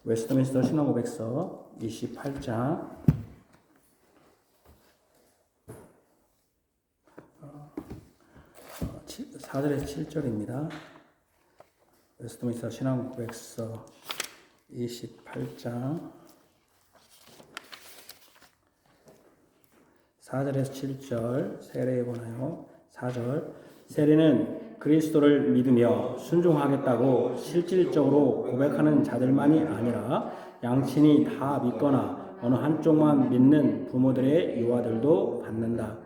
웨스트민스터 신앙고백서 28장 4절에서 7절입니다. 웨스트민스터 신앙고백서 28장 4절에서 7절 세례에 보나요? 4절 세례는 그리스도를 믿으며 순종하겠다고 실질적으로 고백하는 자들만이 아니라 양친이 다 믿거나 어느 한쪽만 믿는 부모들의 유아들도 받는다.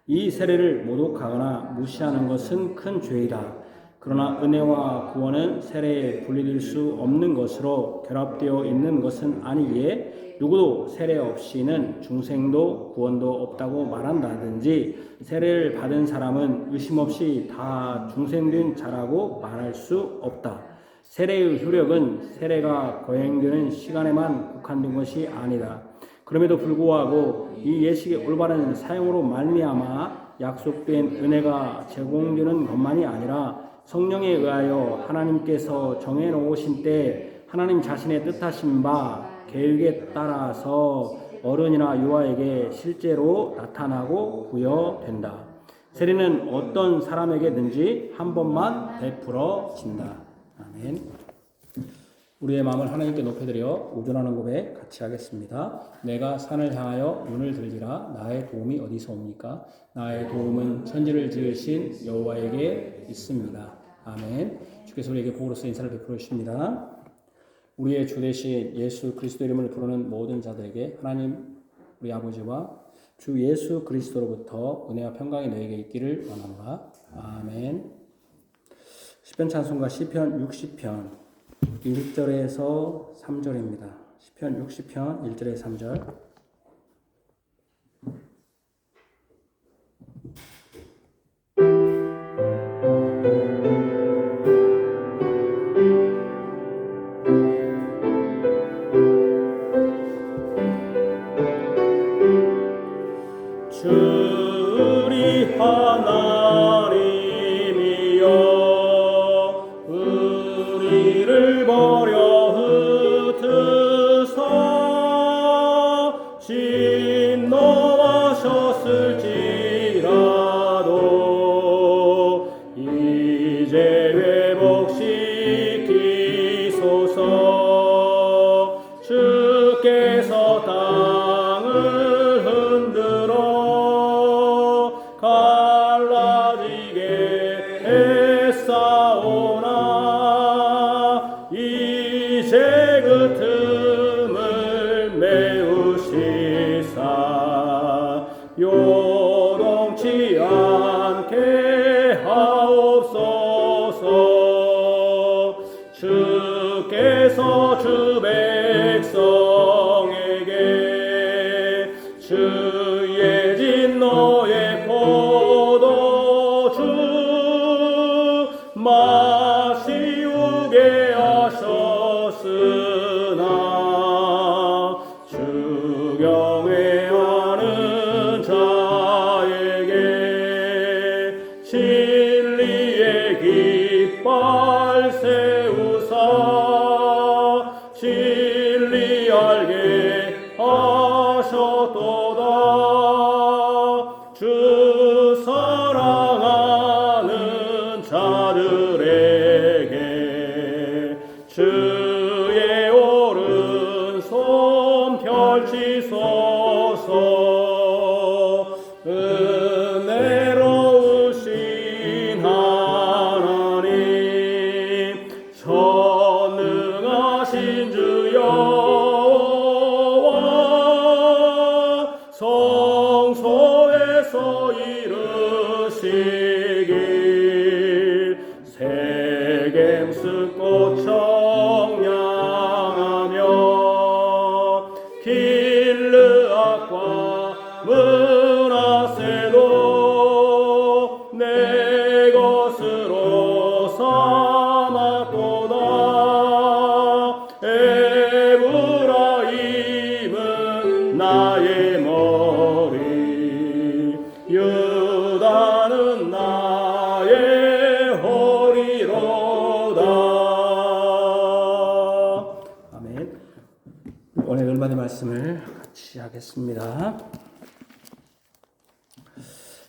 이 세례를 모독하거나 무시하는 것은 큰 죄이다. 그러나 은혜와 구원은 세례에 분리될 수 없는 것으로 결합되어 있는 것은 아니기에 누구도 세례 없이는 중생도 구원도 없다고 말한다든지 세례를 받은 사람은 의심 없이 다 중생된 자라고 말할 수 없다. 세례의 효력은 세례가 거행되는 시간에만 국한된 것이 아니다. 그럼에도 불구하고 이 예식의 올바른 사용으로 말미암아 약속된 은혜가 제공되는 것만이 아니라 성령에 의하여 하나님께서 정해놓으신 때 하나님 자신의 뜻하신 바 계획에 따라서 어른이나 유아에게 실제로 나타나고 부여된다. 세례는 어떤 사람에게든지 한 번만 베풀어진다. 아멘. 우리의 마음을 하나님께 높여드려 우존하는 고백 같이 하겠습니다. 내가 산을 향하여 눈을 들리라. 나의 도움이 어디서 옵니까? 나의 도움은 천지를 지으신 여호와에게 있습니다. 아멘. 주께서 우리에게 복으로서 인사를 베풀어 주십니다. 우리의 주 대신 예수 그리스도 이름을 부르는 모든 자들에게 하나님 우리 아버지와 주 예수 그리스도로부터 은혜와 평강이 너에게 있기를 원하노라. 아멘. 시편 찬송가 시편 60편 1절에서 3절입니다. 시편 60편 1절에서 3절. 주리 하나님이여 우리를 버려 흩으사 진노하셨을지라도 이제 회복시키소서. 주께서 땅을 흔들어 갈라지게 했사오나 이제 그 틈을 메우시사 요동치 않게 하옵소서. 주께서 주 백성에게 주의 진노의 포도주 마시우게 하셨으나 주 경외하는 자에게 진리의 깃발 날 세우사 진리 알게 하셨도다. 주 사랑하는 자들에게 주의 오른손 펼치소서. 은혜로우신 하나님 전능하신 주 여호와 성소에서 이르시길 세겜숲꽃 청량하며 길르앗과 므낫세도 내 것으로 삼았도다. 에브라임은 나의 머리, 유다는 나의 허리로다. 아멘. 오늘 열마디 말씀을 같이 하겠습니다.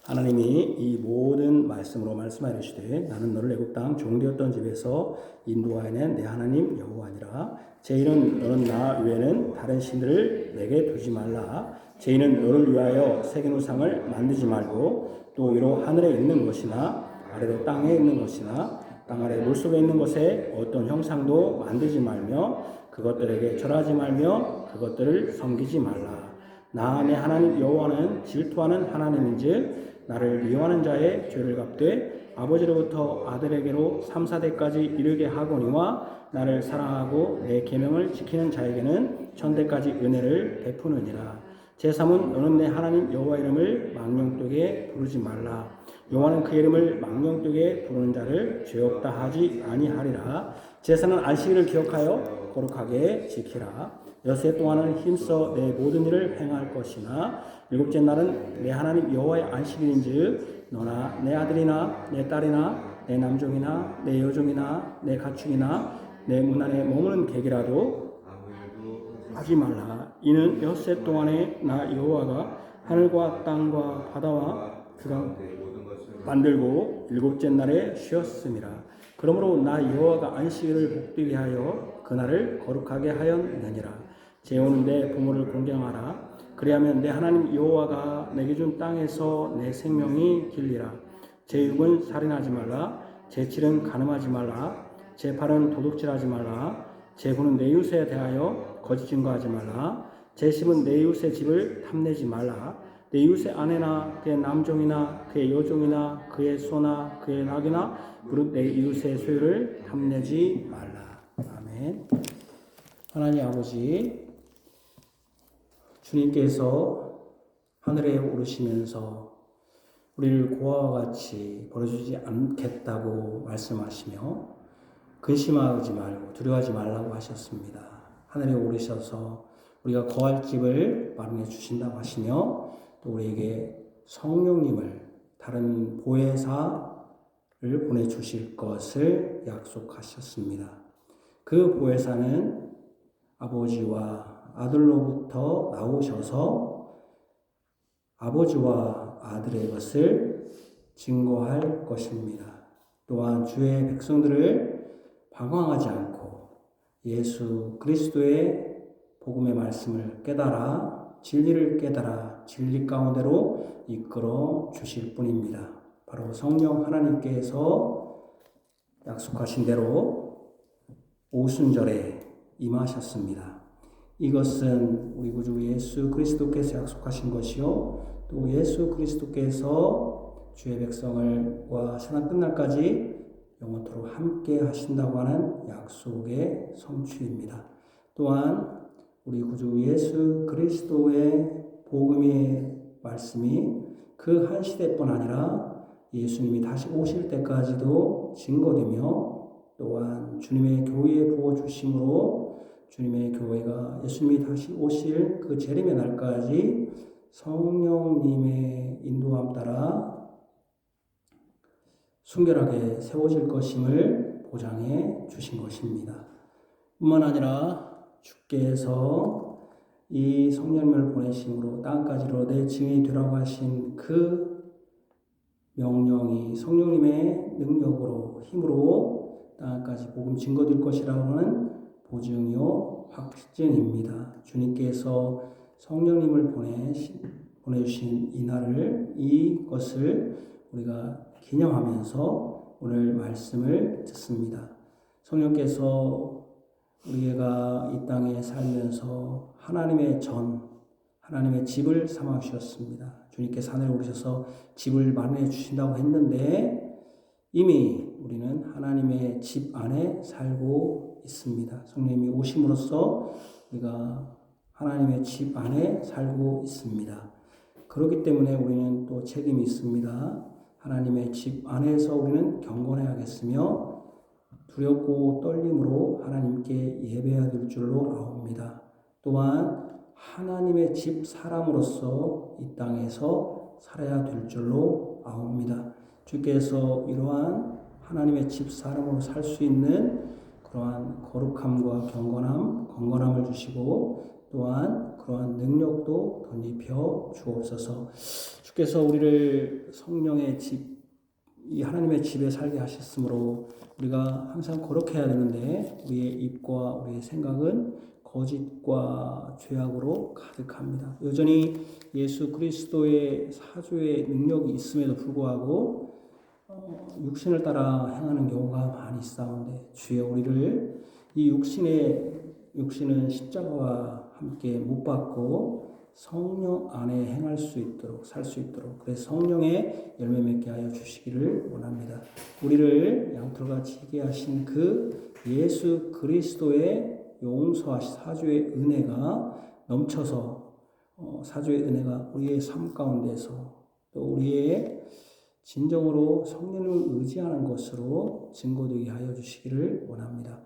하나님이 이 모든 말씀으로 말씀하시되 나는 너를 애굽 땅 종되었던 집에서 인도하여낸 내 하나님 여호와니라. 제1은 너는 나 외에는 다른 신들을 내게 두지 말라. 제2는 너를 위하여 새긴 우상을 만들지 말고 또 위로 하늘에 있는 것이나 아래로 땅에 있는 것이나 땅 아래 물속에 있는 것에 어떤 형상도 만들지 말며 그것들에게 절하지 말며 그것들을 섬기지 말라. 나 내 하나님 여호와는 질투하는 하나님인즉 나를 미워하는 자의 죄를 갚되 아버지로부터 아들에게로 3, 4대까지 이르게 하거니와 나를 사랑하고 내 계명을 지키는 자에게는 천대까지 은혜를 베푸느니라. 제3은 너는 내 하나님 여호와 이름을 망령되게 부르지 말라. 여호와는 그 이름을 망령되게 부르는 자를 죄 없다 하지 아니하리라. 제4는 안식일을 기억하여 거룩하게 지키라. 여섯 동안은 힘써 내 모든 일을 행할 것이나 일곱째 날은 내 하나님 여호와의 안식일인즉 너나 내 아들이나 내 딸이나 내 남종이나 내 여종이나 내 가축이나 내 문 안에 머무는 객이라도 하지 말라. 이는 엿새 동안에 나 여호와가 하늘과 땅과 바다와 그가 만들고 일곱째 날에 쉬었음이라. 그러므로 나 여호와가 안식일을 복되게 하여 그날을 거룩하게 하였느니라. 재오는 내 부모를 공경하라. 그리하면 내 하나님 여호와가 내게 준 땅에서 내 생명이 길리라. 제6은 살인하지 말라. 제7은 간음하지 말라. 제8은 도둑질하지 말라. 제9는 내 이웃에 대하여 거짓 증거하지 말라. 제10은 내 이웃의 집을 탐내지 말라. 내 이웃의 아내나 그의 남종이나 그의 여종이나 그의 소나 그의 낙이나 무릇 내 이웃의 소유를 탐내지 말라. 아멘. 하나님 아버지, 주님께서 하늘에 오르시면서 우리를 고아와 같이 버려주지 않겠다고 말씀하시며 근심하지 말고 두려워하지 말라고 하셨습니다. 하늘에 오르셔서 우리가 거할 집을 마련해 주신다고 하시며 또 우리에게 성령님을 다른 보혜사를 보내주실 것을 약속하셨습니다. 그 보혜사는 아버지와 아들로부터 나오셔서 아버지와 아들의 것을 증거할 것입니다. 또한 주의 백성들을 방황하지 않고 예수 그리스도의 복음의 말씀을 깨달아 진리를 깨달아 진리 가운데로 이끌어 주실 분입니다. 바로 성령 하나님께서 약속하신 대로 오순절에 임하셨습니다. 이것은 우리 구주 예수 그리스도께서 약속하신 것이요 또 예수 그리스도께서 주의 백성을과 세상 끝날까지 영원토록 함께 하신다고 하는 약속의 성취입니다. 또한 우리 구주 예수 그리스도의 복음의 말씀이 그 한 시대뿐 아니라 예수님이 다시 오실 때까지도 증거되며 또한 주님의 교회에 부어주심으로 주님의 교회가 예수님이 다시 오실 그 재림의 날까지 성령님의 인도함 따라 순결하게 세워질 것임을 보장해 주신 것입니다. 뿐만 아니라 주께서 이 성령님을 보내심으로 땅까지 이르되 증인이 되라고 하신 그 명령이 성령님의 능력으로 힘으로 땅까지 복음 증거될 것이라고 하는 보증이요 확증입니다. 주님께서 성령님을 보내주신 이날을 이것을 우리가 기념하면서 오늘 말씀을 듣습니다. 성령께서 우리가 이 땅에 살면서 하나님의 집을 삼아 주셨습니다. 주님께서 하늘에 오르셔서 집을 마련해 주신다고 했는데 이미 우리는 하나님의 집 안에 살고 있습니다. 성령님이 오심으로써 우리가 하나님의 집 안에 살고 있습니다. 그렇기 때문에 우리는 또 책임이 있습니다. 하나님의 집 안에서 우리는 경건해야겠으며 두렵고 떨림으로 하나님께 예배해야 될 줄로 아옵니다. 또한 하나님의 집 사람으로서 이 땅에서 살아야 될 줄로 아옵니다. 주께서 이러한 하나님의 집 사람으로 살 수 있는 그러한 거룩함과 건건함을 주시고 또한 그러한 능력도 덧입혀 주옵소서. 주께서 우리를 성령의 집, 이 하나님의 집에 살게 하셨으므로 우리가 항상 거룩해야 되는데 우리의 입과 우리의 생각은 거짓과 죄악으로 가득합니다. 여전히 예수 그리스도의 사주의 능력이 있음에도 불구하고 육신을 따라 행하는 경우가 많이 있사온데 주여 우리를 이 육신은 십자가와 함께 못 박고 성령 안에 행할 수 있도록 살 수 있도록 그래서 성령의 열매 맺게 하여 주시기를 원합니다. 우리를 양털같이 희게 하신 그 예수 그리스도의 용서하신 사주의 은혜가 넘쳐서 사주의 은혜가 우리의 삶 가운데서 또 우리의 진정으로 성령을 의지하는 것으로 증거되게 하여 주시기를 원합니다.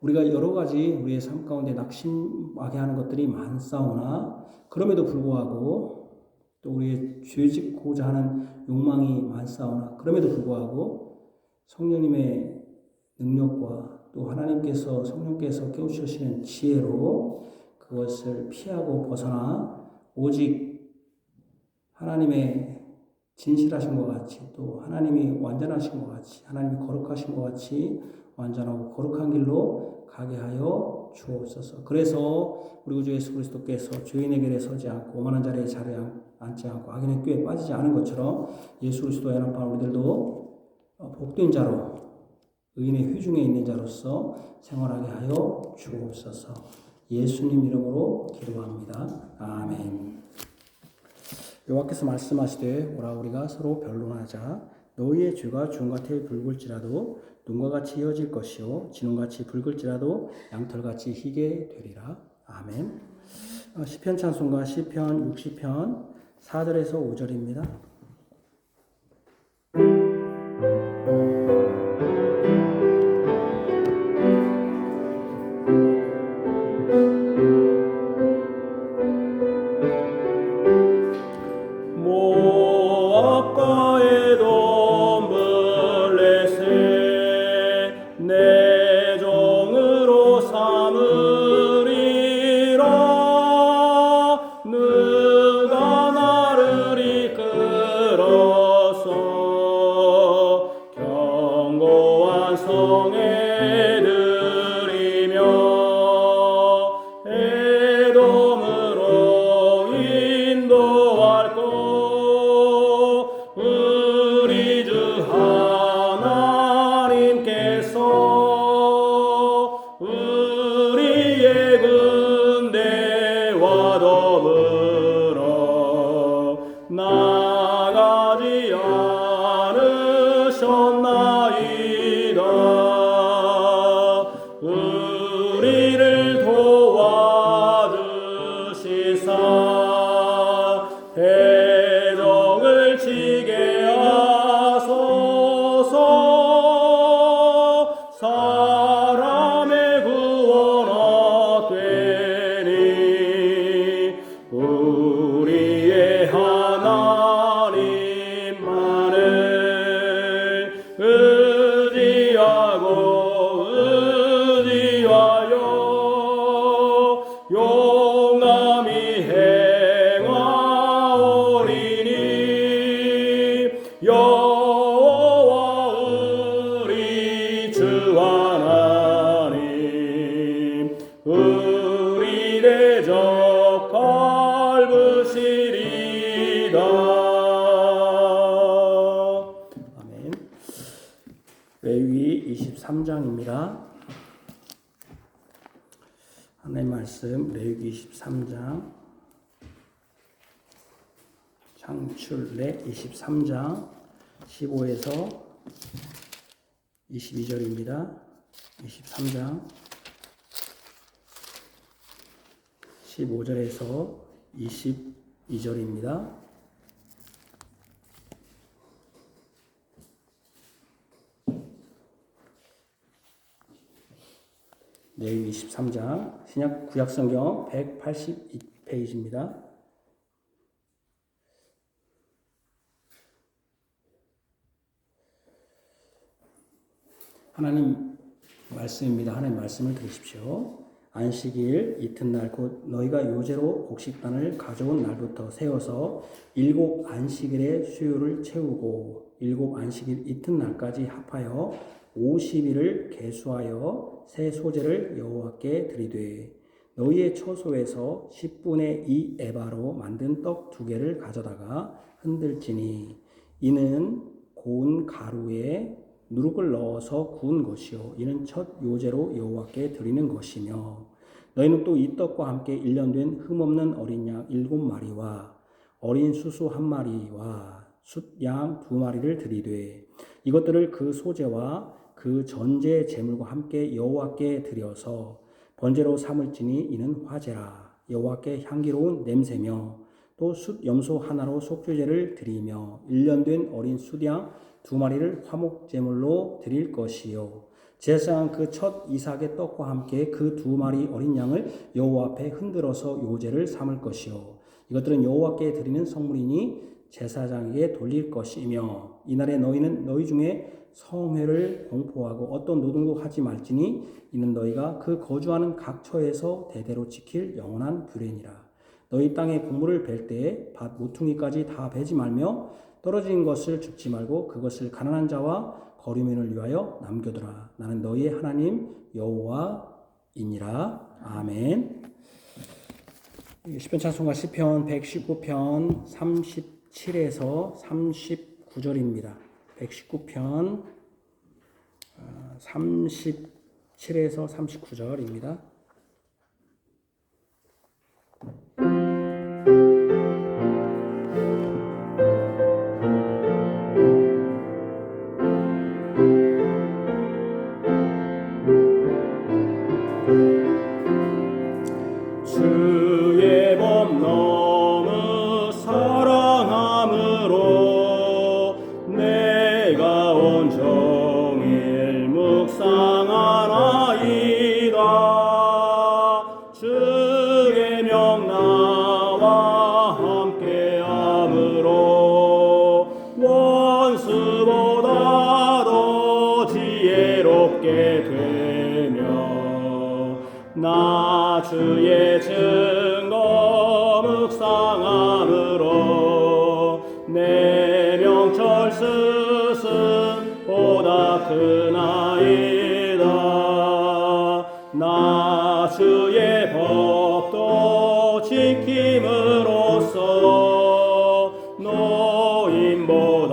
우리가 여러 가지 우리의 삶 가운데 낙심하게 하는 것들이 많사오나 그럼에도 불구하고 또 우리의 죄짓고자 하는 욕망이 많사오나 그럼에도 불구하고 성령님의 능력과 또 하나님께서 성령께서 깨우치시는 지혜로 그것을 피하고 벗어나 오직 하나님의 진실하신 것 같이 또 하나님이 완전하신 것 같이 하나님이 거룩하신 것 같이 완전하고 거룩한 길로 가게 하여 주옵소서. 그래서 우리 구주 예수 그리스도께서 죄인의 길에 서지 않고 오만한 자리에 자리에 앉지 않고 악인의 꾀에 빠지지 않은 것처럼 예수 그리스도의 연합한 우리들도 복된 자로 의인의 회중에 있는 자로서 생활하게 하여 주옵소서. 예수님 이름으로 기도합니다. 아멘. 여호와께서 말씀하시되 오라 우리가 서로 변론하자. 너희의 죄가 주홍같이 붉을지라도 눈과 같이 이어질 것이요 진홍같이 붉을지라도 양털같이 희게 되리라. 아멘. 시편 찬송가 시편 60편 4절에서 5절입니다. 나가지 않으셨나이다. 우리를 도와주시사 대적을 치게 하소서. 사람의 구원 얻되니 우리의 하나님만을 의지하고 합니다. 하나님 말씀 레위기 23장 창출래 23장 15에서 22절입니다. 23장 15절에서 22절입니다. 레위기 23장 신약 구약성경 182페이지입니다. 하나님 말씀입니다. 하나님 말씀을 들으십시오. 안식일 이튿날 곧 너희가 요제로 곡식단을 가져온 날부터 세워서 7 안식일의 수요를 채우고 7 안식일 이튿날까지 합하여 50일을 계수하여 새 소재를 여호와께 드리되 너희의 처소에서 10분의 2 에바로 만든 떡 2개를 가져다가 흔들지니 이는 고운 가루에 누룩을 넣어서 구운 것이요 이는 첫 요제로 여호와께 드리는 것이며 너희는 또 이 떡과 함께 1년 된 흠없는 어린 양 7마리와 어린 수수 1마리와 숫양 2마리를 드리되 이것들을 그 소제와 그 전제 제물과 함께 여호와께 드려서 번제로 삼을지니 이는 화제라 여호와께 향기로운 냄새며 또 숫 염소 하나로 속죄제를 드리며 1년 된 어린 숫양 2마리를 화목제물로 드릴 것이요 제사장 그 첫 이삭의 떡과 함께 그 2마리 어린 양을 여호와 앞에 흔들어서 요제를 삼을 것이요 이것들은 여호와께 드리는 성물이니 제사장에게 돌릴 것이며 이날에 너희는 너희 중에 성회를 공포하고 어떤 노동도 하지 말지니 이는 너희가 그 거주하는 각 처에서 대대로 지킬 영원한 규례니라. 너희 땅에 곡물을 벨 때에 밭 모퉁이까지 다 베지 말며 떨어진 것을 줍지 말고 그것을 가난한 자와 거류민을 위하여 남겨두라. 나는 너희의 하나님 여호와이니라. 아멘. 시편 찬송가 시편 119편 37에서 39절입니다. 119편 37에서 39절입니다. 주의 법 너무 사랑함으로 내가 온종일 묵상하나이다. 주의 명 나와 함께함으로 원수보다도 지혜롭게 되며 나 주의 증거 묵상함으로 내 명철 스승보다 크나이다. 나 주의 법도 지킴으로써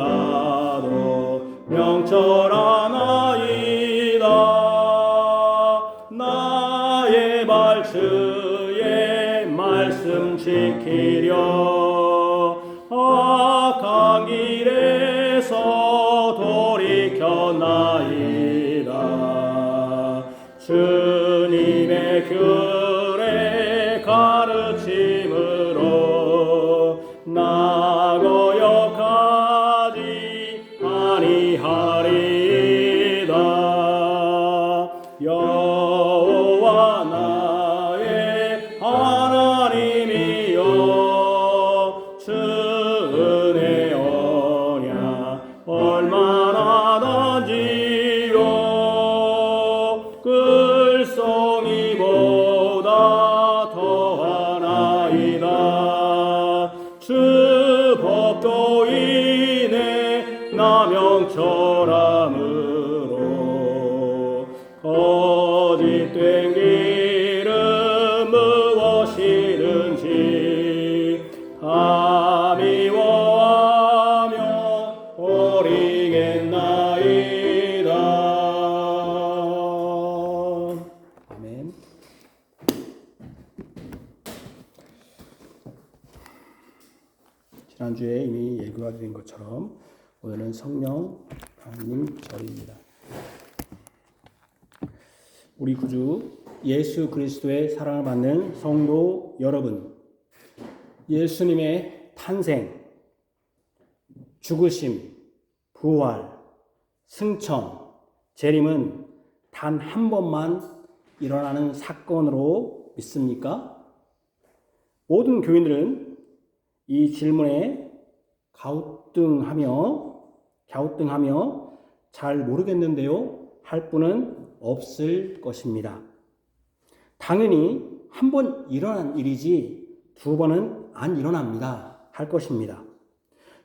노인보다도 명철하나이다. 나의 발 주의 말씀 지키려 악한 길에서 돌이켰나이다. 주님의 규례 가르침으로 나 거역하지 아니하리이다. 여호와 나의 하나님이여 주 은혜 언약 얼마나 단지요 글송이보다 더하나이다. 주 법도 인해 나 명철함으로 거짓된 길은 무엇이든지 다 미워하며 버리겠나이다. 지난주에 이미 예고가 된 것처럼 오늘은 성령 강림 절입니다. 우리 구주 예수 그리스도의 사랑을 받는 성도 여러분, 예수님의 탄생, 죽으심, 부활, 승천, 재림은 단 한 번만 일어나는 사건으로 믿습니까? 모든 교인들은 이 질문에 갸우뚱하며 잘 모르겠는데요 할 분은 없을 것입니다. 당연히 한 번 일어난 일이지 두 번은 안 일어납니다 할 것입니다.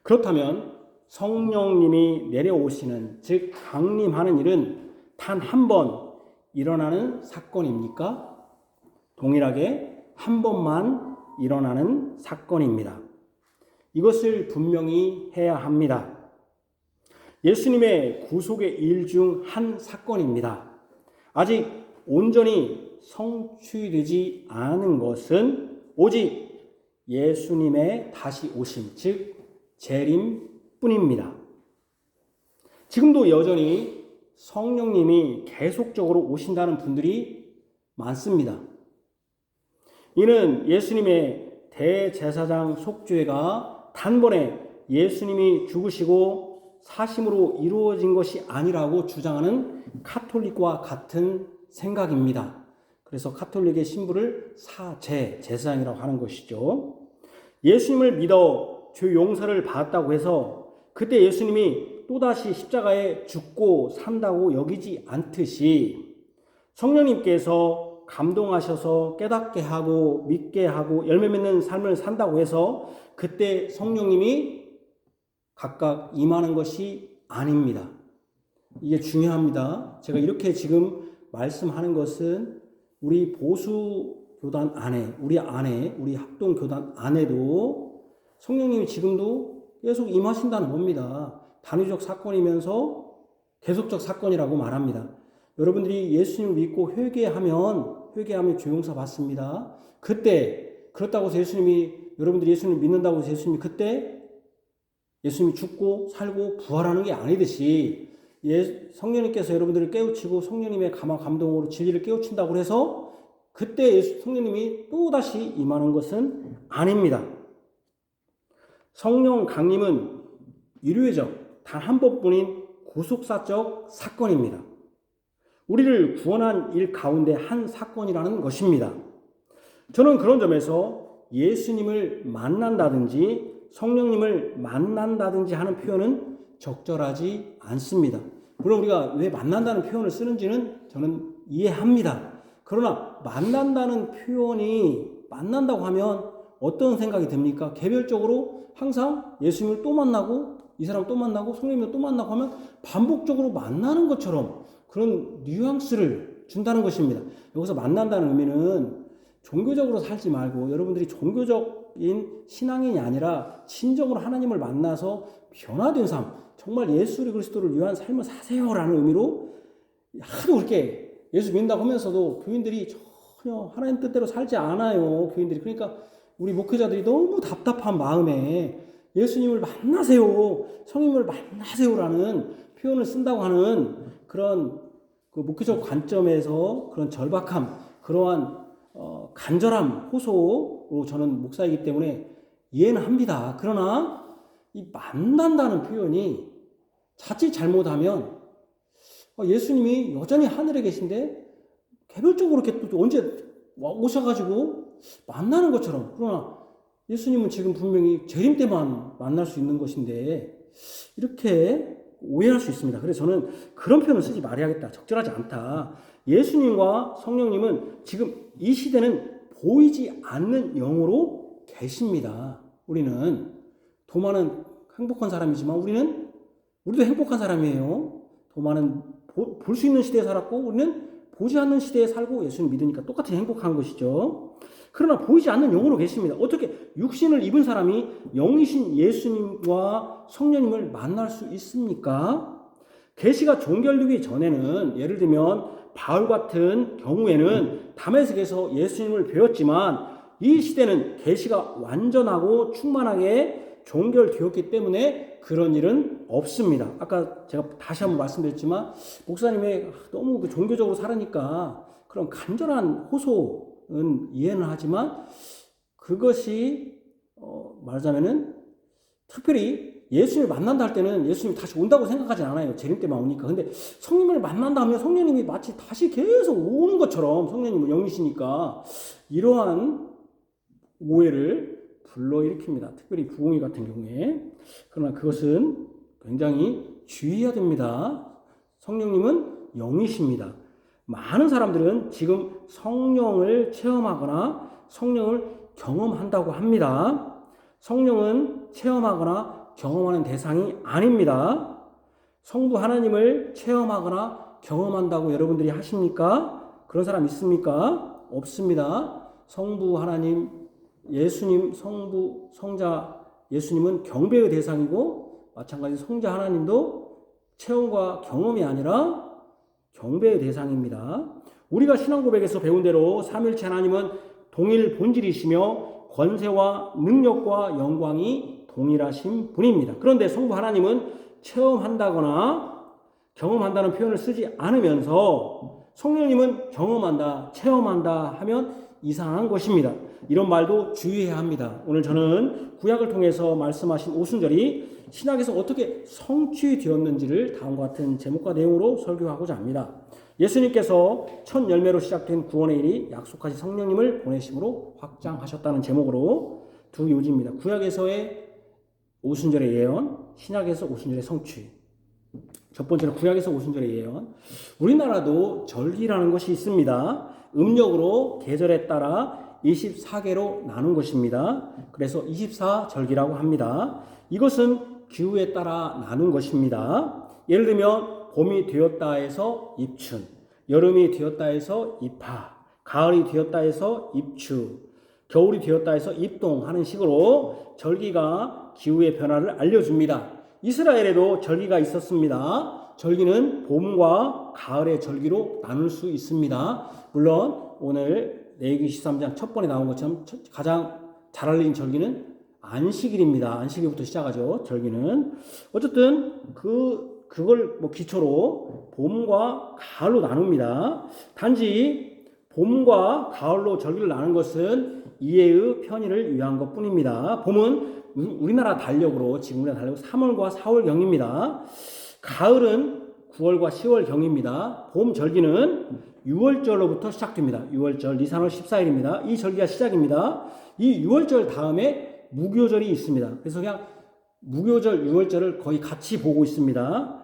그렇다면 성령님이 내려오시는, 즉 강림하는 일은 단 한 번 일어나는 사건입니까? 동일하게 한 번만 일어나는 사건입니다. 이것을 분명히 해야 합니다. 예수님의 구속의 일 중 한 사건입니다. 아직 온전히 성취되지 않은 것은 오직 예수님의 다시 오심, 즉 재림뿐입니다. 지금도 여전히 성령님이 계속적으로 오신다는 분들이 많습니다. 이는 예수님의 대제사장 속죄가 단번에 예수님이 죽으시고 사심으로 이루어진 것이 아니라고 주장하는 카톨릭과 같은 생각입니다. 그래서 카톨릭의 신부를 제사장이라고 하는 것이죠. 예수님을 믿어 죄 용서를 받았다고 해서 그때 예수님이 또다시 십자가에 죽고 산다고 여기지 않듯이 성령님께서 감동하셔서 깨닫게 하고 믿게 하고 열매 맺는 삶을 산다고 해서 그때 성령님이 각각 임하는 것이 아닙니다. 이게 중요합니다. 제가 이렇게 지금 말씀하는 것은 우리 보수 교단 안에, 우리 합동 교단 안에도 성령님이 지금도 계속 임하신다는 겁니다. 단위적 사건이면서 계속적 사건이라고 말합니다. 여러분들이 예수님을 믿고 회개하면 죄 용서 받습니다. 그때 그렇다고 해서 여러분들이 예수님을 믿는다고 해서 예수님이 그때 예수님이 죽고 살고 부활하는 게 아니듯이 성령님께서 여러분들을 깨우치고 성령님의 감동으로 진리를 깨우친다고 해서 그때 성령님이 또다시 임하는 것은 아닙니다. 성령 강림은 일회적 단 한 번뿐인 구속사적 사건입니다. 우리를 구원한 일 가운데 한 사건이라는 것입니다. 저는 그런 점에서 예수님을 만난다든지 성령님을 만난다든지 하는 표현은 적절하지 않습니다. 물론 우리가 왜 만난다는 표현을 쓰는지는 저는 이해합니다. 그러나 만난다고 하면 어떤 생각이 듭니까? 개별적으로 항상 예수님을 또 만나고 이 사람 또 만나고 성령님을 또 만나고 하면 반복적으로 만나는 것처럼 그런 뉘앙스를 준다는 것입니다. 여기서 만난다는 의미는 종교적으로 살지 말고 여러분들이 종교적인 신앙인이 아니라 진정으로 하나님을 만나서 변화된 삶, 정말 예수 그리스도를 위한 삶을 사세요라는 의미로 하도 그렇게 예수 믿는다고 하면서도 교인들이 전혀 하나님 뜻대로 살지 않아요. 교인들이. 그러니까 우리 목회자들이 너무 답답한 마음에 예수님을 만나세요, 성령님을 만나세요라는 표현을 쓴다고 하는 그런 목회적 관점에서 그런 절박함, 그러한 간절함, 호소로 저는 목사이기 때문에 이해는 합니다. 그러나 이 만난다는 표현이 자칫 잘못하면 예수님이 여전히 하늘에 계신데 개별적으로 이렇게 또 언제 오셔가지고 만나는 것처럼, 그러나 예수님은 지금 분명히 재림 때만 만날 수 있는 것인데 이렇게 오해할 수 있습니다. 그래서 저는 그런 표현을 쓰지 말아야겠다, 적절하지 않다. 예수님과 성령님은 지금 이 시대는 보이지 않는 영으로 계십니다. 우리는 도마는 행복한 사람이지만 우리도 행복한 사람이에요. 도마는 볼 수 있는 시대에 살았고 우리는 보지 않는 시대에 살고 예수님 믿으니까 똑같이 행복한 것이죠. 그러나 보이지 않는 영으로 계십니다. 어떻게 육신을 입은 사람이 영이신 예수님과 성령님을 만날 수 있습니까? 계시가 종결되기 전에는, 예를 들면 바울 같은 경우에는 다메섹에서 예수님을 배웠지만 이 시대는 계시가 완전하고 충만하게 종결되었기 때문에 그런 일은 없습니다. 아까 제가 다시 한번 말씀드렸지만 목사님이 너무 그 종교적으로 살으니까 그런 간절한 호소는 이해는 하지만 그것이 말하자면은 특별히 예수님을 만난다 할 때는 예수님이 다시 온다고 생각하지 않아요. 재림 때만 오니까. 근데 성령님을 만난다 하면 성령님이 마치 다시 계속 오는 것처럼, 성령님은 영이시니까 이러한 오해를 불러일으킵니다. 특별히 부흥회 같은 경우에. 그러나 그것은 굉장히 주의해야 됩니다. 성령님은 영이십니다. 많은 사람들은 지금 성령을 체험하거나 성령을 경험한다고 합니다. 성령은 체험하거나 경험하는 대상이 아닙니다. 성부 하나님을 체험하거나 경험한다고 여러분들이 하십니까? 그런 사람 있습니까? 없습니다. 성부 하나님, 예수님, 성부, 성자, 예수님은 경배의 대상이고 마찬가지 성자 하나님도 체험과 경험이 아니라 경배의 대상입니다. 우리가 신앙 고백에서 배운 대로 삼위일체 하나님은 동일 본질이시며 권세와 능력과 영광이 동일하신 분입니다. 그런데 성부 하나님은 체험한다거나 경험한다는 표현을 쓰지 않으면서 성령님은 경험한다, 체험한다 하면 이상한 것입니다. 이런 말도 주의해야 합니다. 오늘 저는 구약을 통해서 말씀하신 오순절이 신약에서 어떻게 성취되었는지를 다음과 같은 제목과 내용으로 설교하고자 합니다. 예수님께서 첫 열매로 시작된 구원의 일이 약속하신 성령님을 보내심으로 확장하셨다는 제목으로 두 요지입니다. 구약에서의 오순절의 예언, 신약에서 오순절의 성취. 첫 번째는 구약에서 오순절의 예언. 우리나라도 절기라는 것이 있습니다. 음력으로 계절에 따라 24개로 나눈 것입니다. 그래서 24절기라고 합니다. 이것은 기후에 따라 나눈 것입니다. 예를 들면 봄이 되었다 해서 입춘, 여름이 되었다 해서 입하, 가을이 되었다 해서 입추, 겨울이 되었다 해서 입동 하는 식으로 절기가 기후의 변화를 알려줍니다. 이스라엘에도 절기가 있었습니다. 절기는 봄과 가을의 절기로 나눌 수 있습니다. 물론 오늘 레위기 13장 첫 번에 나온 것처럼 가장 잘 알려진 절기는 안식일입니다. 안식일부터 시작하죠. 절기는. 어쨌든 그걸 기초로 봄과 가을로 나눕니다. 단지 봄과 가을로 절기를 나눈 것은 이해의 편의를 위한 것 뿐입니다. 봄은 우리나라 달력으로, 지금 우리나라 달력으로 3월과 4월경입니다. 가을은 9월과 10월경입니다. 봄 절기는 6월절로부터 시작됩니다. 6월절, 니산월 14일입니다. 이 절기가 시작입니다. 이 6월절 다음에 무교절이 있습니다. 그래서 그냥 무교절, 6월절을 거의 같이 보고 있습니다.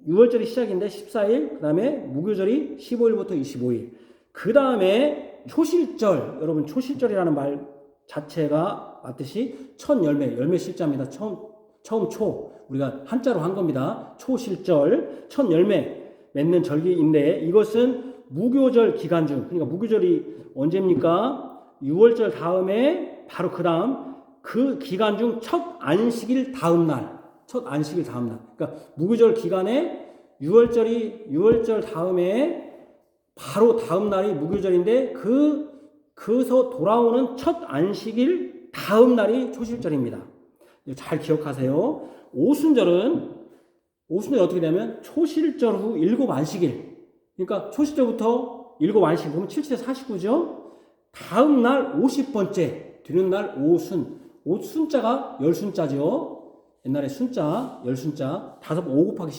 6월절이 시작인데 14일, 그 다음에 무교절이 15일부터 25일. 그 다음에 초실절, 여러분 초실절이라는 말 자체가 맞듯이 첫 열매 실자입니다. 처음 초, 우리가 한자로 한 겁니다. 초실절, 첫 열매 맺는 절기인데 이것은 무교절 기간 중, 그러니까 무교절이 언제입니까? 6월절 다음에 바로 그 다음 그 기간 중 첫 안식일 다음 날. 그러니까 무교절 기간에 6월절 다음에 바로 다음 날이 무교절인데 그서 돌아오는 첫 안식일 다음 날이 초실절입니다. 잘 기억하세요. 오순절은 어떻게 되냐면 초실절 후 7안식일. 그러니까 초실절부터 7안식일 그러면 7, 7, 49죠. 다음 날 50번째 되는 날 오순. 오순자가 열순자죠. 옛날에 순자, 열순자. 5 곱하기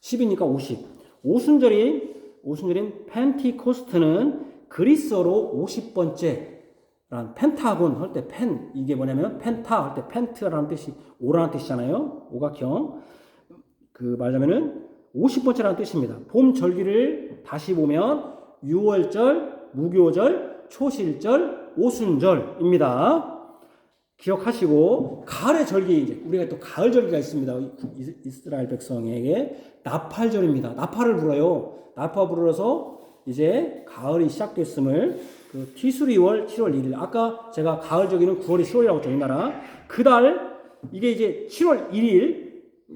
10이니까 50. 오순절인 펜티코스트는 그리스어로 50번째 란 펜타곤 할 때 이게 뭐냐면 펜타 할 때 펜트라는 뜻이 오라는 뜻이잖아요. 오각형. 말하자면은 50번째라는 뜻입니다. 봄 절기를 다시 보면 6월절, 무교절, 초실절, 오순절입니다. 기억하시고 가을의 절기, 이제 우리가 또 가을 절기가 있습니다. 이스라엘 백성에게 나팔절입니다. 나팔을 불어요. 나팔 불어서 이제 가을이 시작됐음을 티수리월 7월 1일. 아까 제가 가을 절기는 9월이 10월이라고 했죠. 우리나라. 그달 이게 이제 7월 1일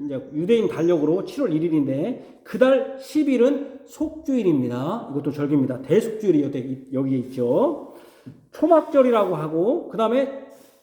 이제 유대인 달력으로 7월 1일인데 그달 10일은 속주일입니다. 이것도 절기입니다. 대속주일이 여기에 있죠. 초막절이라고 하고 그 다음에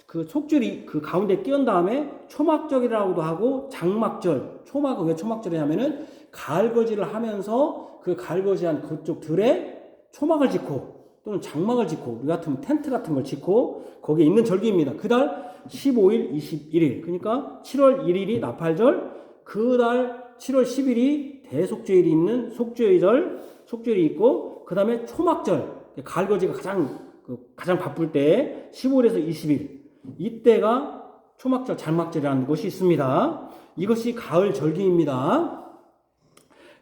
그 속절이 그 가운데 끼운 다음에 초막절이라고도 하고 장막절. 초막은 왜 초막절이냐면은 가을거지를 하면서 그 가을거지한 그쪽 들에 초막을 짓고 또는 장막을 짓고 우리 같으면 텐트 같은 걸 짓고 거기에 있는 절기입니다. 그달 15일, 21일. 그러니까 7월 1일이 나팔절, 그달 7월 10일이 대속죄일이 있는 속죄일이 있고 그다음에 초막절. 가을거지가 가장 바쁠 때 15일에서 20일. 이때가 초막절, 장막절이라는 것이 있습니다. 이것이 가을 절기입니다.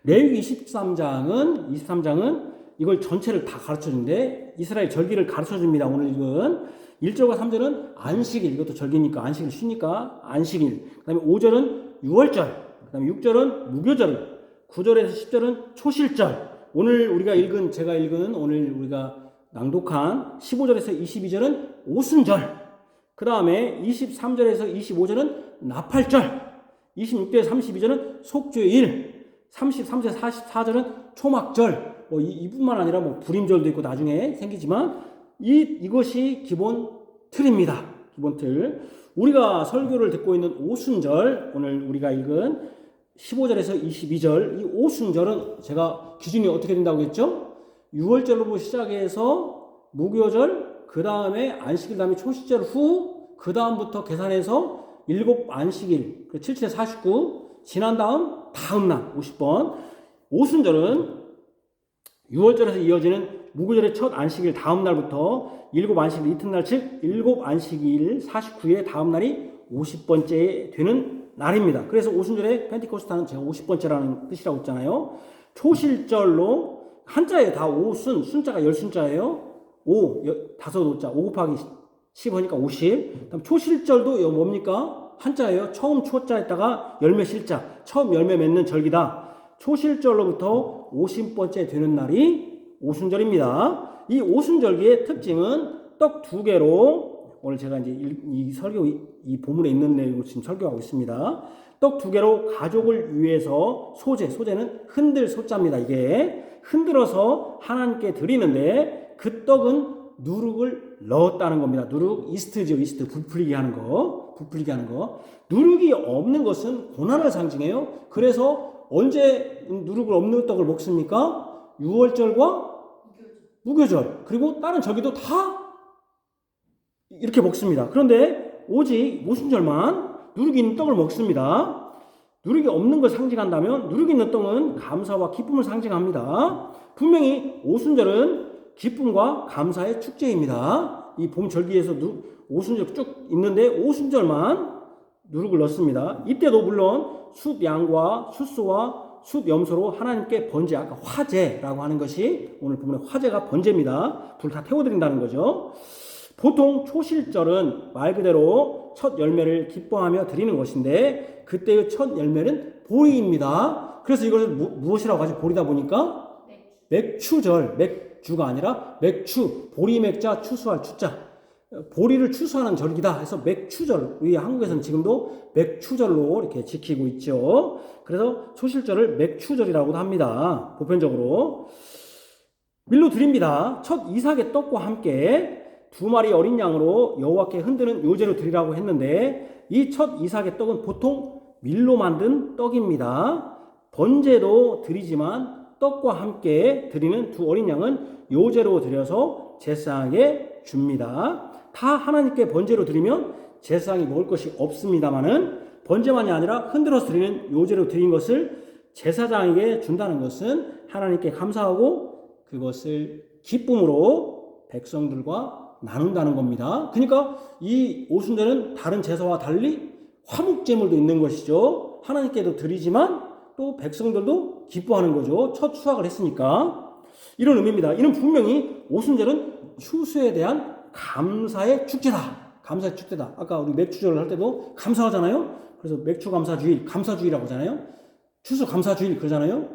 레위기 23장은 이걸 전체를 다 가르쳐 주는데 이스라엘 절기를 가르쳐 줍니다. 오늘 읽은 1절과 3절은 안식일, 이것도 절기니까 안식일 쉬니까 안식일. 그다음에 5절은 유월절. 그다음에 6절은 무교절. 9절에서 10절은 초실절. 오늘 제가 읽은 오늘 우리가 낭독한 15절에서 22절은 오순절. 그 다음에 23절에서 25절은 나팔절, 26절에서 32절은 속죄일, 33절, 44절은 초막절, 이뿐만 아니라 불임절도 있고 나중에 생기지만 이것이 기본 틀입니다. 기본 틀. 우리가 설교를 듣고 있는 오순절, 오늘 우리가 읽은 15절에서 22절, 이 오순절은 제가 기준이 어떻게 된다고 했죠? 6월절로 시작해서 무교절, 그 다음에 안식일, 다음에 초시절 후, 그 다음부터 계산해서 7안식일, 7, 7, 49, 지난 다음 날 50번. 오순절은 6월절에서 이어지는 무교절의 첫 안식일 다음 날부터 7안식일 이튿날, 즉 7안식일 49일의 다음 날이 50번째 되는 날입니다. 그래서 오순절에 펜티코스타는 제가 50번째라는 뜻이라고 했잖아요. 초실절로 한자에 다 오순, 순자가 10순자예요. 5자, 5 곱하기 10 하니까 50. 그다음 초실절도 이거 뭡니까? 한자예요. 처음 초자에다가 열매 실자. 처음 열매 맺는 절기다. 초실절로부터 50번째 되는 날이 오순절입니다. 이 오순절기의 특징은 떡 2개로, 오늘 제가 이제 이 본문에 있는 내용을 지금 설교하고 있습니다. 떡 2개로 가족을 위해서 소제는 흔들 소자입니다. 이게 흔들어서 하나님께 드리는데 그 떡은 누룩을 넣었다는 겁니다. 누룩, 이스트죠. 이스트, 부풀리게 하는 거. 누룩이 없는 것은 고난을 상징해요. 그래서 언제 누룩을 없는 떡을 먹습니까? 6월절과 무교절. 그리고 다른 절기도 다 이렇게 먹습니다. 그런데 오직 오순절만 누룩이 있는 떡을 먹습니다. 누룩이 없는 걸 상징한다면 누룩이 있는 떡은 감사와 기쁨을 상징합니다. 분명히 오순절은 기쁨과 감사의 축제입니다. 이 봄 절기에서 오순절 쭉 있는데 오순절만 누룩을 넣습니다. 이때도 물론 숫양과 숫소와 숫염소로 하나님께 번제, 아까 화제라고 하는 것이 오늘 보면 화제가 번제입니다. 불 다 태워드린다는 거죠. 보통 초실절은 말 그대로 첫 열매를 기뻐하며 드리는 것인데 그때의 첫 열매는 보리입니다. 그래서 이것을 무엇이라고 하지? 보리다 보니까 맥추절, 맥주가 아니라 맥추, 보리 맥자 추수할 추자, 보리를 추수하는 절기다 해서 맥추절, 우리 한국에서는 지금도 맥추절로 이렇게 지키고 있죠. 그래서 초실절을 맥추절이라고도 합니다. 보편적으로 밀로 드립니다. 첫 이삭의 떡과 함께 2마리 어린 양으로 여호와께 흔드는 요제로 드리라고 했는데 이 첫 이삭의 떡은 보통 밀로 만든 떡입니다. 번제도 드리지만 떡과 함께 드리는 2 어린 양은 요제로 드려서 제사장에게 줍니다. 다 하나님께 번제로 드리면 제사장이 먹을 것이 없습니다만은 번제만이 아니라 흔들어서 드리는 요제로 드린 것을 제사장에게 준다는 것은 하나님께 감사하고 그것을 기쁨으로 백성들과 나눈다는 겁니다. 그러니까 이 오순절은 다른 제사와 달리 화목제물도 있는 것이죠. 하나님께도 드리지만 또 백성들도 기뻐하는 거죠. 첫 수확을 했으니까. 이런 의미입니다. 이는 분명히 오순절은 추수에 대한 감사의 축제다. 감사의 축제다. 아까 우리 맥주절을 할 때도 감사하잖아요. 그래서 맥주 감사주일, 감사주일이라고 하잖아요. 추수 감사주일 그러잖아요.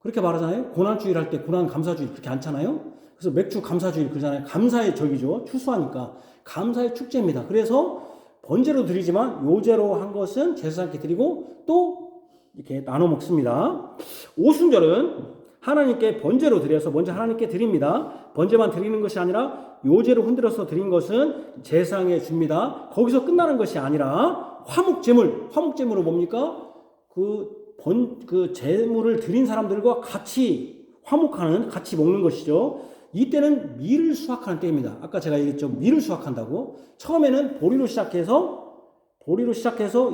그렇게 말하잖아요. 고난주일 할 때 고난 감사주일 그렇게 않잖아요. 그래서 맥주 감사주일 그러잖아요. 감사의 절기죠. 추수하니까 감사의 축제입니다. 그래서 번제로 드리지만 요제로 한 것은 제사장께 드리고 또 이렇게 나눠 먹습니다. 오순절은 하나님께 번제로 드려서 먼저 하나님께 드립니다. 번제만 드리는 것이 아니라 요제로 흔들어서 드린 것은 제사장에 줍니다. 거기서 끝나는 것이 아니라 화목제물은 뭡니까? 그 제물을 드린 사람들과 같이 화목하는, 같이 먹는 것이죠. 이때는 밀을 수확하는 때입니다. 아까 제가 얘기했죠. 밀을 수확한다고. 처음에는 보리로 시작해서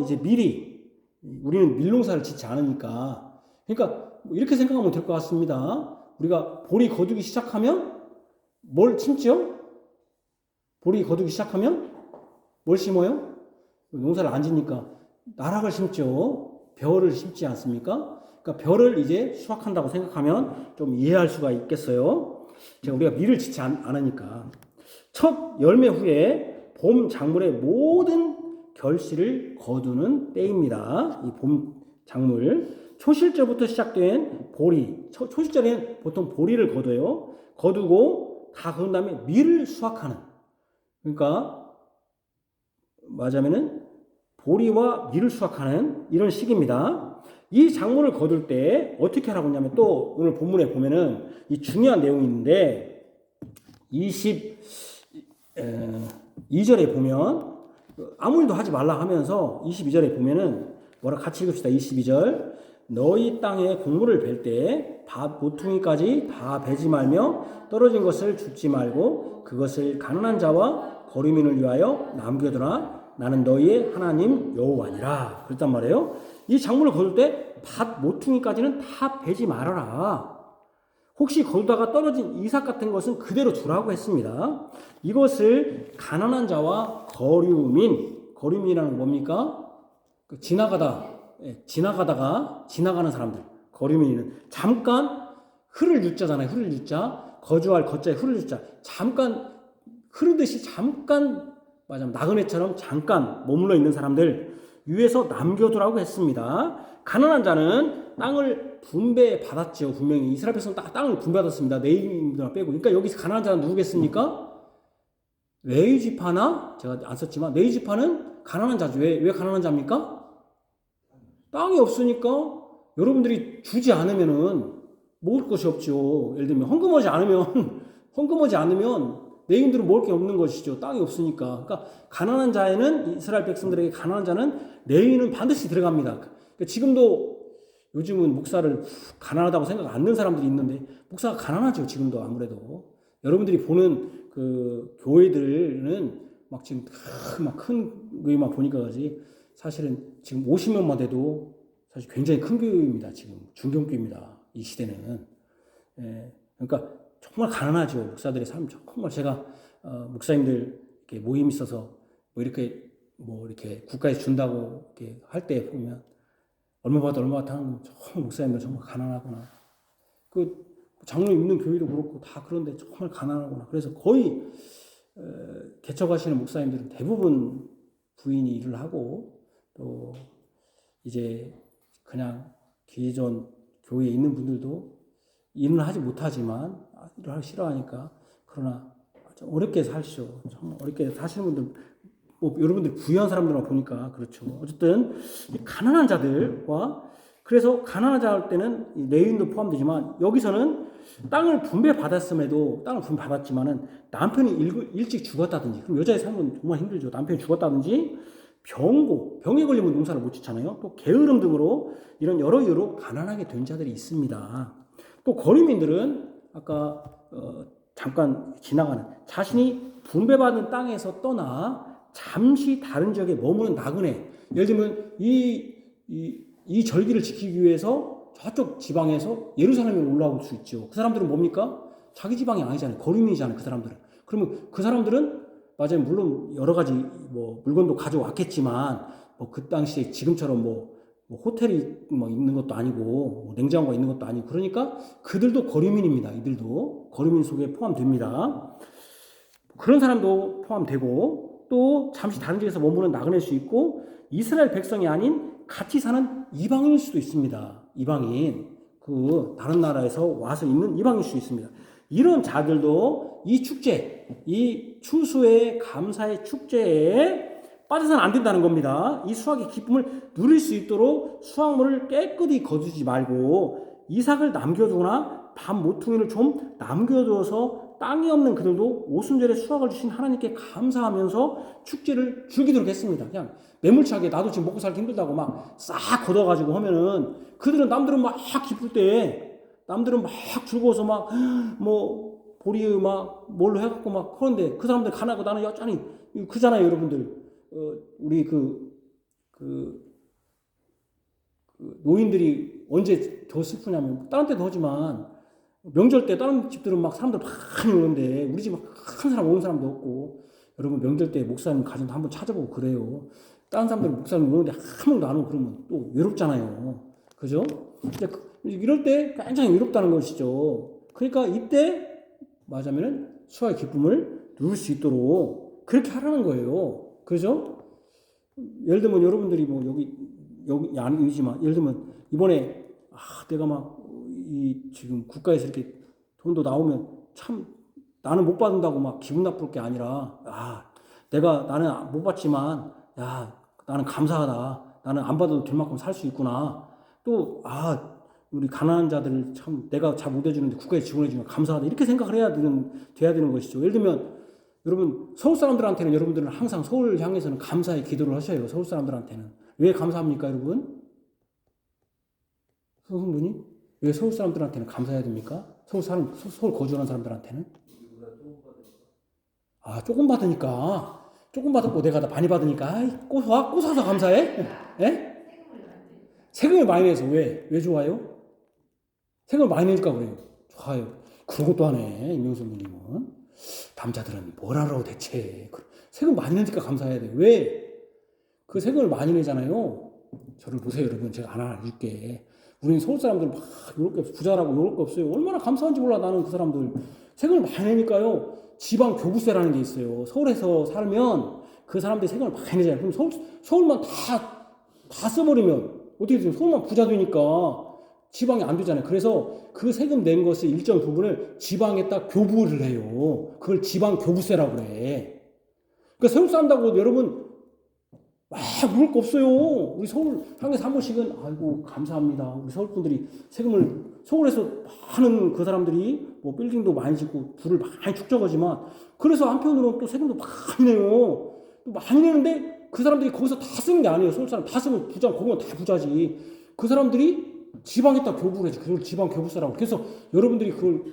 이제 우리는 밀농사를 짓지 않으니까. 그러니까 이렇게 생각하면 될 것 같습니다. 우리가 보리 거두기 시작하면 뭘 심지요? 보리 거두기 시작하면 뭘 심어요? 농사를 안 짓니까 나락을 심죠. 벼를 심지 않습니까? 그러니까 벼를 이제 수확한다고 생각하면 좀 이해할 수가 있겠어요. 우리가 밀을 짓지 않으니까. 첫 열매 후에 봄 작물의 모든 결실을 거두는 때입니다. 이 봄 작물. 초실절부터 시작된 보리. 초실절에는 보통 보리를 거둬요. 거두고 다 거둔 다음에 밀을 수확하는. 그러니까 말하자면은 보리와 밀을 수확하는 이런 시기입니다. 이 작물을 거둘 때 어떻게 하라고 하냐면 또 오늘 본문에 보면은 이 중요한 내용이 있는데 22절에 보면 아무 일도 하지 말라 하면서 22절에 보면은 뭐라 같이 읽읍시다. 22절 너희 땅에 곡물을 벨 때 밭 모퉁이까지 다 베지 말며 떨어진 것을 줍지 말고 그것을 가난한 자와 거류민을 위하여 남겨두라. 나는 너희의 하나님 여호와니라. 그랬단 말이에요. 이 작물을 거둘 때 밭 모퉁이까지는 다 베지 말아라. 혹시 거두다가 떨어진 이삭 같은 것은 그대로 두라고 했습니다. 이것을 가난한 자와 거류민이라는 뭡니까? 지나가다가 지나가는 사람들. 거류민은 잠깐 흐를 유자잖아요. 흐를 유자. 거주할 거자에 흐를 유자. 잠깐 흐르듯이 잠깐 나그네처럼 잠깐 머물러 있는 사람들 위에서 남겨두라고 했습니다. 가난한 자는 땅을 분배받았죠. 분명히 이스라엘 백성은 땅을 분배받았습니다. 레위인들 빼고. 그러니까 여기서 가난한 자는 누구겠습니까? 레위 지파나 제가 안 썼지만 레위 지파는 가난한 자죠. 왜 가난한 자입니까? 땅이 없으니까 여러분들이 주지 않으면은 먹을 것이 없죠. 예를 들면 헌금하지 않으면 레위인들은 먹을 게 없는 것이죠. 땅이 없으니까. 그러니까 가난한 자에는 이스라엘 백성들에게 가난한 자는 레위인은 반드시 들어갑니다. 그러니까 지금도 요즘은 목사를 가난하다고 생각 안 하는 사람들이 있는데 목사가 가난하죠. 지금도 아무래도 여러분들이 보는 그 교회들은 막 지금 큰 교회만 보니까 그러지 사실은 지금 50명만 돼도 사실 굉장히 큰 교회입니다. 지금 중견교회입니다. 이 시대는. 그러니까 정말 가난하죠. 목사들의 삶 정말 제가 목사님들 이렇게 모임 있어서 이렇게 국가에서 준다고 이렇게 할 때 보면 얼마 받아 하는 거 정말 목사님들 정말 가난하구나. 그 장로 있는 교회도 그렇고 다 그런데 정말 가난하구나. 그래서 거의 개척하시는 목사님들은 대부분 부인이 일을 하고 또 이제 그냥 기존 교회에 있는 분들도 일은 하지 못하지만 일을 하기 싫어하니까 그러나 좀 어렵게 살시죠. 정말 어렵게 사시는 분들 여러분들 부유한 사람들만 보니까 그렇죠. 어쨌든 가난한 자들과 그래서 가난한 자 할 때는 레위인도 포함되지만 여기서는 땅을 분배받았지만은 남편이 일찍 죽었다든지 그럼 여자의 삶은 정말 힘들죠. 남편이 죽었다든지 병에 걸리면 농사를 못 짓잖아요. 또 게으름 등으로 이런 여러 이유로 가난하게 된 자들이 있습니다. 또 거류민들은 아까 잠깐 지나가는 자신이 분배받은 땅에서 떠나 잠시 다른 지역에 머무는 나그네. 예를 들면 이 절기를 지키기 위해서 저쪽 지방에서 예루살렘에 올라올 수 있죠. 그 사람들은 뭡니까? 자기 지방이 아니잖아요. 거류민이잖아요. 그 사람들은. 그러면 그 사람들은 맞아요. 물론 여러 가지 물건도 가져왔겠지만 그 당시에 지금처럼 호텔이 있는 것도 아니고 냉장고가 있는 것도 아니고 그러니까 그들도 거류민입니다. 이들도 거류민 속에 포함됩니다. 그런 사람도 포함되고 또 잠시 다른 지역에서 머무는 나그네일 수 있고 이스라엘 백성이 아닌 같이 사는 이방인일 수도 있습니다. 이방인 다른 나라에서 와서 있는 이방인일 수 있습니다. 이런 자들도 이 축제, 이 추수의 감사의 축제에 빠져서는 안 된다는 겁니다. 이 수확의 기쁨을 누릴 수 있도록 수확물을 깨끗이 거두지 말고 이삭을 남겨두거나 밥 모퉁이를 좀 남겨둬서 땅이 없는 그들도 오순절에 수확을 주신 하나님께 감사하면서 축제를 즐기도록 했습니다. 그냥 매몰차게 나도 지금 먹고 살기 힘들다고 막 싹 걷어가지고 하면은 그들은 남들은 막 기쁠 때 남들은 막 즐거워서 막 뭐 보리 막 뭘로 해갖고 막 그런데 그 사람들 가난하고 나는 여전히 그잖아요, 여러분들. 우리 노인들이 언제 더 슬프냐면 다른 때도 하지만 명절 때 다른 집들은 막 사람들 많이 오는데 우리 집은 큰 사람 오는 사람도 없고 여러분 명절 때 목사님 가정도 한번 찾아보고 그래요. 다른 사람들은 목사님 오는데 한 명도 안 오고 그러면 또 외롭잖아요. 그죠? 이럴 때 굉장히 외롭다는 것이죠. 그러니까 이때 맞으면은 수화의 기쁨을 누릴 수 있도록 그렇게 하라는 거예요. 그죠? 예를 들면 여러분들이 뭐 여기 아니지만 예를 들면 이번에 내가 막 지금 국가에서 이렇게 돈도 나오면 참 나는 못 받는다고 막 기분 나쁠 게 아니라 나는 못 받지만 나는 감사하다. 나는 안 받아도 될 만큼 살 수 있구나. 또 우리 가난한 자들 참 내가 잘 못해주는데 국가에 지원해주면 감사하다. 이렇게 생각을 돼야 되는 것이죠. 예를 들면 여러분 서울 사람들한테는 여러분들은 항상 서울 향해서는 감사의 기도를 하셔요. 서울 사람들한테는 왜 감사합니까, 여러분? 성분이 왜 서울 사람들한테는 감사해야 됩니까? 서울 거주하는 사람들한테는 조금 받으니까 조금 받았고 내가 다 많이 받으니까 꼬사서 감사해? 예? 세금을 많이 내서 왜 좋아요? 세금을 많이 내니까 그래요. 좋아요. 그런 것도 하네, 임명수 누님은. 남자들은 뭘 알아 대체. 세금 많이 내니까 감사해야 돼. 왜? 그 세금을 많이 내잖아요. 저를 보세요, 여러분. 제가 하나 알려줄게. 우리는 서울 사람들 막 이럴 게 없어. 부자라고 이럴 게 없어요. 얼마나 감사한지 몰라, 나는 그 사람들. 세금을 많이 내니까요. 지방 교부세라는 게 있어요. 서울에서 살면 그 사람들이 세금을 많이 내잖아요. 그럼 서울만 다 써버리면 어떻게 되죠? 서울만 부자 되니까 지방이 안 되잖아요. 그래서 그 세금 낸 것의 일정 부분을 지방에다 교부를 해요. 그걸 지방 교부세라고 그래. 그러니까 서울 산다고 여러분 그럴 거 없어요. 우리 서울 향해서 한 번씩은 아이고 감사합니다. 우리 서울 분들이 세금을 서울에서 많은 그 사람들이 뭐 빌딩도 많이 짓고 부를 많이 축적하지만 그래서 한편으로는 또 세금도 많이 내요. 또 많이 내는데 그 사람들이 거기서 다 쓰는 게 아니에요. 서울 사람 다 쓰면 부자, 거기는 다 부자지. 그 사람들이 지방에다 교부를 해야지. 그걸 지방 교부세라고. 그래서 여러분들이 그걸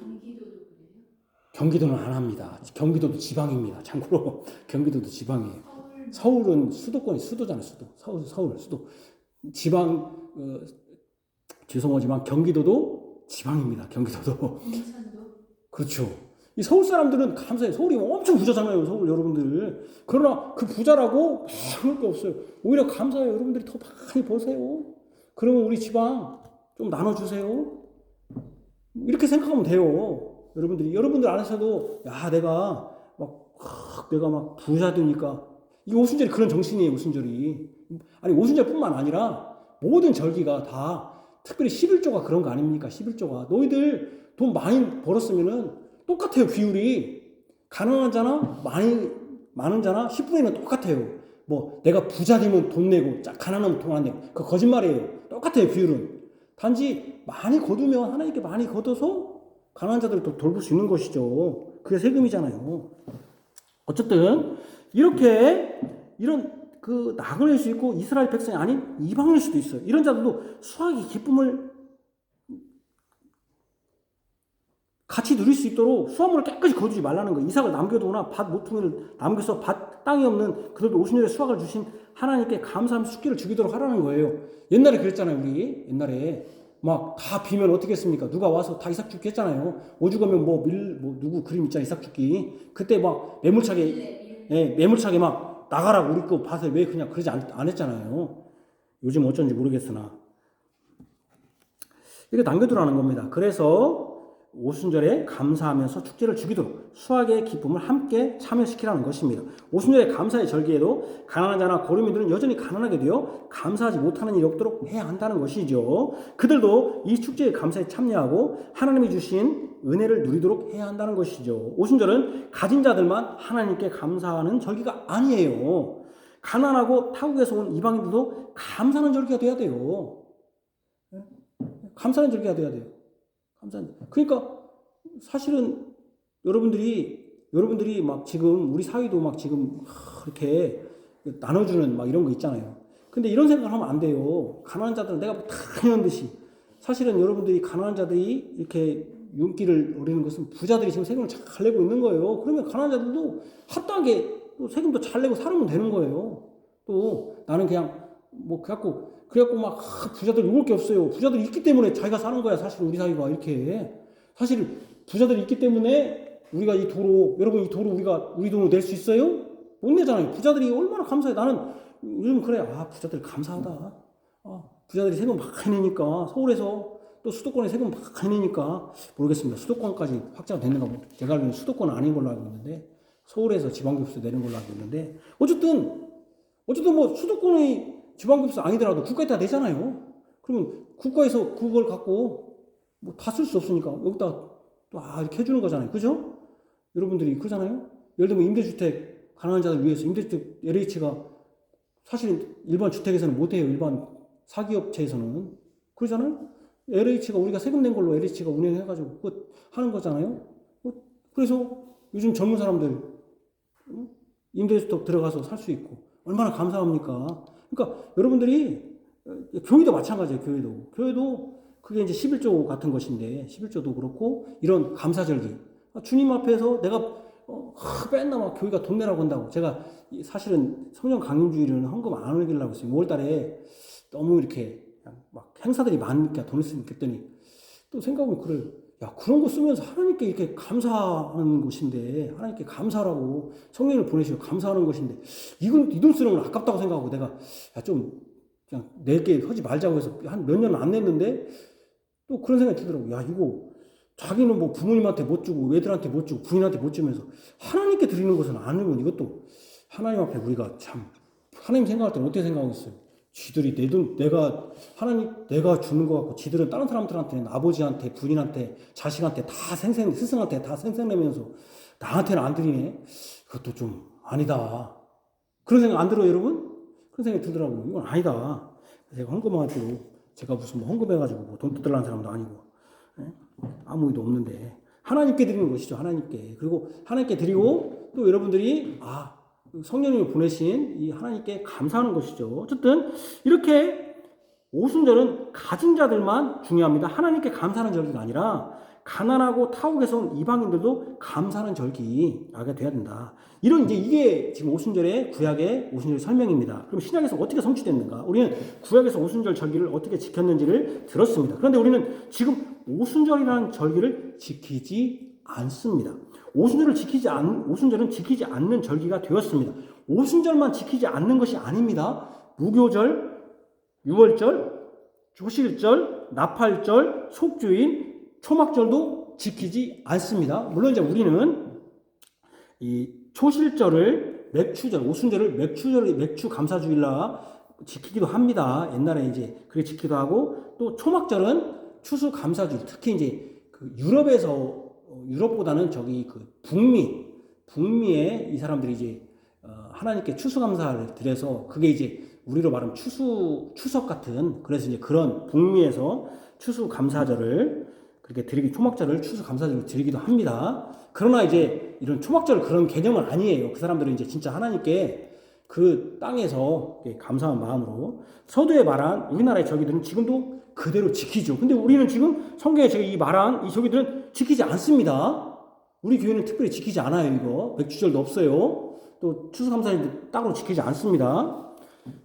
경기도는 안 합니다. 경기도도 지방입니다. 참고로 경기도도 지방이에요. 서울은 수도잖아요. 수도. 지방 죄송하지만 경기도도 지방입니다. 경기도도. 그렇죠. 이 서울 사람들은 감사해요. 서울이 엄청 부자잖아요. 서울 여러분들. 그러나 그 부자라고 그럴 게 없어요. 오히려 감사해요. 여러분들이 더 많이 버세요. 그러면 우리 지방 좀 나눠주세요. 이렇게 생각하면 돼요. 여러분들 안에서도 내가 막 부자 되니까 이 오순절이 그런 정신이에요. 오순절이. 아니 오순절뿐만 아니라 모든 절기가 다 특별히 11조가 그런 거 아닙니까? 11조가. 너희들 돈 많이 벌었으면은 똑같아요. 비율이. 가난한 자나 많은 자나 10분의 1은 똑같아요. 뭐 내가 부자 되면 돈 내고 가난하면 돈 안 내고 그거 거짓말이에요. 똑같아요. 비율은. 단지 많이 거두면 하나님께 많이 걷어서 가난한 자들을 또 돌볼 수 있는 것이죠. 그게 세금이잖아요. 어쨌든 이렇게 이런 나그네일 수 있고 이스라엘 백성이 아닌 이방일 수도 있어요. 이런 자들도 수확의 기쁨을 같이 누릴 수 있도록 수확물을 깨끗이 거두지 말라는 거예요. 이삭을 남겨두거나 밭 모퉁이를 남겨서 땅이 없는 그들도 오순절에 수확을 주신 하나님께 감사하면서 축기를 죽이도록 하라는 거예요. 옛날에 그랬잖아요. 우리 옛날에 막 다 비면 어떻게 했습니까? 누가 와서 다 이삭 죽기 했잖아요. 오죽하면 누구 그림 있잖아요. 이삭 죽기. 그때 막 매몰차게 막 나가라고 우리 거 밭에 왜 그냥 그러지 안 했잖아요. 요즘 어쩐지 모르겠으나 이렇게 남겨두라는 겁니다. 그래서 오순절에 감사하면서 축제를 주기도록 수확의 기쁨을 함께 참여시키라는 것입니다. 오순절의 감사의 절기에도 가난한 자나 거류민들은 여전히 가난하게 되어 감사하지 못하는 일이 없도록 해야 한다는 것이죠. 그들도 이 축제의 감사에 참여하고 하나님이 주신 은혜를 누리도록 해야 한다는 것이죠. 오순절은 가진 자들만 하나님께 감사하는 절기가 아니에요. 가난하고 타국에서 온 이방인들도 감사하는 절기가 돼야 돼요. 감사하는 절기가 돼야 돼요. 감사합니다. 그러니까 사실은 여러분들이 막 지금 우리 사회도 막 지금 이렇게 나눠주는 막 이런 거 있잖아요. 근데 이런 생각을 하면 안 돼요. 가난한 자들은 내가 다 해놓은 듯이. 사실은 여러분들이 가난한 자들이 이렇게 윤기를 노리는 것은 부자들이 지금 세금을 잘 내고 있는 거예요. 그러면 가난한 자들도 합당하게 또 세금도 잘 내고 살면 되는 거예요. 또 나는 그냥 뭐 그래갖고 막 부자들 욕을 게 없어요. 부자들이 있기 때문에 자기가 사는 거야. 사실 우리 사회가 이렇게. 사실 부자들이 있기 때문에 우리가 이 도로, 여러분 이 도로 우리 돈으로 낼 수 있어요? 못 내잖아요. 부자들이 얼마나 감사해. 나는 요즘 그래. 부자들 감사하다. 부자들이 세금 막 해내니까 서울에서 또 수도권에 세금 막 해내니까 모르겠습니다. 수도권까지 확장 됐는가 뭐 제가 알기로는 수도권은 아닌 걸로 알고 있는데 서울에서 지방교부세 내는 걸로 알고 있는데 어쨌든 뭐 수도권의 지방교부세 아니더라도 국가에다 내잖아요. 그러면 국가에서 그걸 갖고 뭐 다 쓸 수 없으니까 여기다 또 이렇게 해주는 거잖아요. 그죠? 여러분들이 그러잖아요. 예를 들면 임대주택 가난한 자들 위해서 임대주택 LH가 사실 일반 주택에서는 못해요. 일반 사기업체에서는 그러잖아요. LH가 우리가 세금 낸 걸로 LH가 운영해가지고 그거 하는 거잖아요. 그래서 요즘 젊은 사람들 임대주택 들어가서 살 수 있고 얼마나 감사합니까? 그러니까 여러분들이 교회도 마찬가지예요. 교회도 그게 이제 11조 같은 것인데 11조도 그렇고 이런 감사절기 주님 앞에서 내가 맨날 막 교회가 돈 내라고 한다고 제가 사실은 성령 강림주의를 헌금 안 올리려고 했어요. 5월달에 너무 이렇게 막 행사들이 많으니까 돈을 쓰니까 그랬더니 또 생각하면 그래. 야, 그런 거 쓰면서 하나님께 이렇게 감사하는 것인데 하나님께 감사라고 성령을 보내시고 감사하는 것인데 이건 이 돈 쓰는 건 아깝다고 생각하고 내가 좀 그냥 낼게 하지 말자고 해서 한 몇 년 안 냈는데 또 그런 생각이 들더라고. 야, 이거 자기는 뭐 부모님한테 못 주고 외들한테 못 주고 부인한테 못 주면서 하나님께 드리는 것은 아니면 이것도 하나님 앞에 우리가 참 하나님 생각할 때는 어떻게 생각하겠어요? 지들이 내 돈 내가 주는 거 같고 지들은 다른 사람들한테는 아버지한테 부인한테 자식한테 다 스승한테 다 생생내면서 나한테는 안 드리네. 그것도 좀 아니다. 그런 생각 안 들어요, 여러분? 그런 생각이 들더라고요. 이건 아니다. 제가 헌금해가지고 제가 무슨 뭐 헌금해가지고 뭐 돈 뜯으려는 사람도 아니고 아무 의도 없는데 하나님께 드리는 것이죠. 하나님께. 그리고 하나님께 드리고 또 여러분들이 성령님을 보내신 이 하나님께 감사하는 것이죠. 어쨌든 이렇게 오순절은 가진 자들만 중요합니다. 하나님께 감사하는 절기가 아니라 가난하고 타국에서 온 이방인들도 감사하는 절기가 돼야 된다. 이게 지금 오순절의 구약의 오순절 설명입니다. 그럼 신약에서 어떻게 성취됐는가? 우리는 구약에서 오순절 절기를 어떻게 지켰는지를 들었습니다. 그런데 우리는 지금 오순절이라는 절기를 지키지 않습니다. 오순절은 지키지 않는 절기가 되었습니다. 오순절만 지키지 않는 것이 아닙니다. 무교절, 유월절, 초실절, 나팔절, 속주인, 초막절도 지키지 않습니다. 물론 이제 우리는 이 초실절을 오순절을 맥주 감사주일날 지키기도 합니다. 옛날에 이제 그렇게 지키기도 하고 또 초막절은 추수 감사주일, 특히 이제 그 유럽보다는 저기 그 북미에 이 사람들이 이제 하나님께 추수감사를 드려서 그게 이제 우리로 말하면 추석 같은 그래서 이제 그런 북미에서 추수감사절을 그렇게 초막절을 추수감사절을 드리기도 합니다. 그러나 이제 이런 초막절 그런 개념은 아니에요. 그 사람들은 이제 진짜 하나님께 그 땅에서 감사한 마음으로 서두에 말한 우리나라의 절기들은 지금도 그대로 지키죠. 근데 우리는 지금 성경에 제가 이 말한 이 절기들은 지키지 않습니다. 우리 교회는 특별히 지키지 않아요. 이거 맥주절도 없어요. 또 추수감사절도 따로 지키지 않습니다.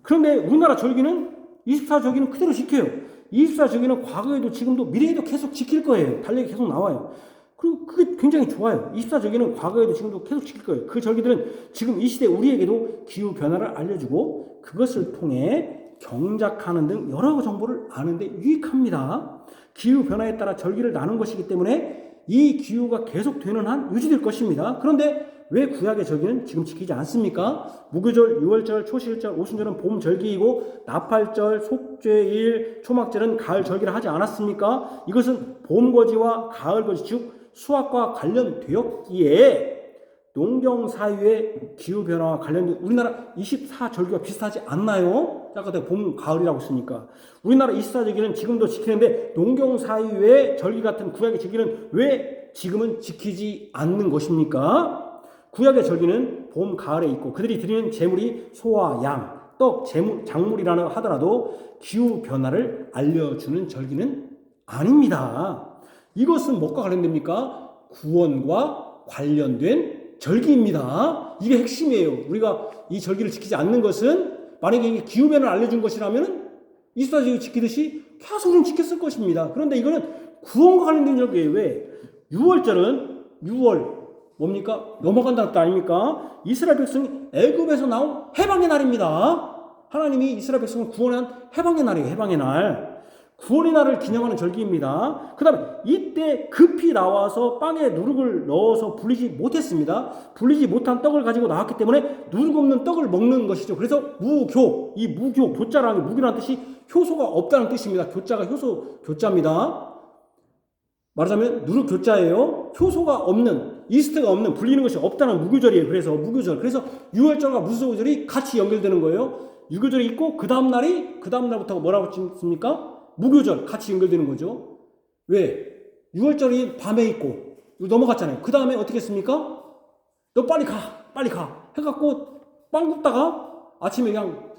그런데 우리나라 절기는 24절기는 그대로 지켜요. 24절기는 과거에도 지금도 미래에도 계속 지킬 거예요. 달력이 계속 나와요. 그리고 그게 굉장히 좋아요. 24절기는 과거에도 지금도 계속 지킬 거예요. 그 절기들은 지금 이 시대 우리에게도 기후 변화를 알려주고 그것을 통해 경작하는 등 여러 정보를 아는 데 유익합니다. 기후 변화에 따라 절기를 나눈 것이기 때문에 이 기후가 계속 되는 한 유지될 것입니다. 그런데 왜 구약의 절기는 지금 지키지 않습니까? 무교절, 유월절, 초실절, 오순절은 봄 절기이고 나팔절, 속죄일, 초막절은 가을 절기를 하지 않았습니까? 이것은 봄거지와 가을거지 즉 수확과 관련되었기에 농경 사회의 기후 변화와 관련된 우리나라 24절기와 비슷하지 않나요? 아까 내가 봄, 가을이라고 했으니까. 우리나라 이스타 절기는 지금도 지키는데 농경 사이의 절기 같은 구약의 절기는 왜 지금은 지키지 않는 것입니까? 구약의 절기는 봄, 가을에 있고 그들이 드리는 제물이 소와 양, 떡, 작물이라는 하더라도 기후 변화를 알려주는 절기는 아닙니다. 이것은 뭐가 관련됩니까? 구원과 관련된 절기입니다. 이게 핵심이에요. 우리가 이 절기를 지키지 않는 것은 만약에 이게 기후변화를 알려준 것이라면 이스타 절기 지키듯이 계속 지켰을 것입니다. 그런데 이거는 구원과 관련된 절기예요. 왜? 6월절은 6월 뭡니까? 넘어간다는 뜻 아닙니까? 이스라엘 백성이 애굽에서 나온 해방의 날입니다. 하나님이 이스라엘 백성을 구원한 해방의 날이에요. 해방의 날. 구원의 날을 기념하는 절기입니다. 그 다음에 이때 급히 나와서 빵에 누룩을 넣어서 불리지 못했습니다. 불리지 못한 떡을 가지고 나왔기 때문에 누룩 없는 떡을 먹는 것이죠. 그래서 무교, 이 무교, 교자라는 무교라는 뜻이 효소가 없다는 뜻입니다. 교자가 효소, 교자입니다. 말하자면 누룩 교자예요. 효소가 없는, 이스트가 없는, 불리는 것이 없다는 무교절이에요. 그래서 무교절. 그래서 6월절과 무교절이 같이 연결되는 거예요. 6월절이 있고 그 다음 날부터 뭐라고 찍습니까? 무교절 같이 연결되는 거죠. 왜? 6월절이 밤에 있고 넘어갔잖아요. 그 다음에 어떻게 했습니까? 너 빨리 가 해갖고 빵 굽다가 아침에 그냥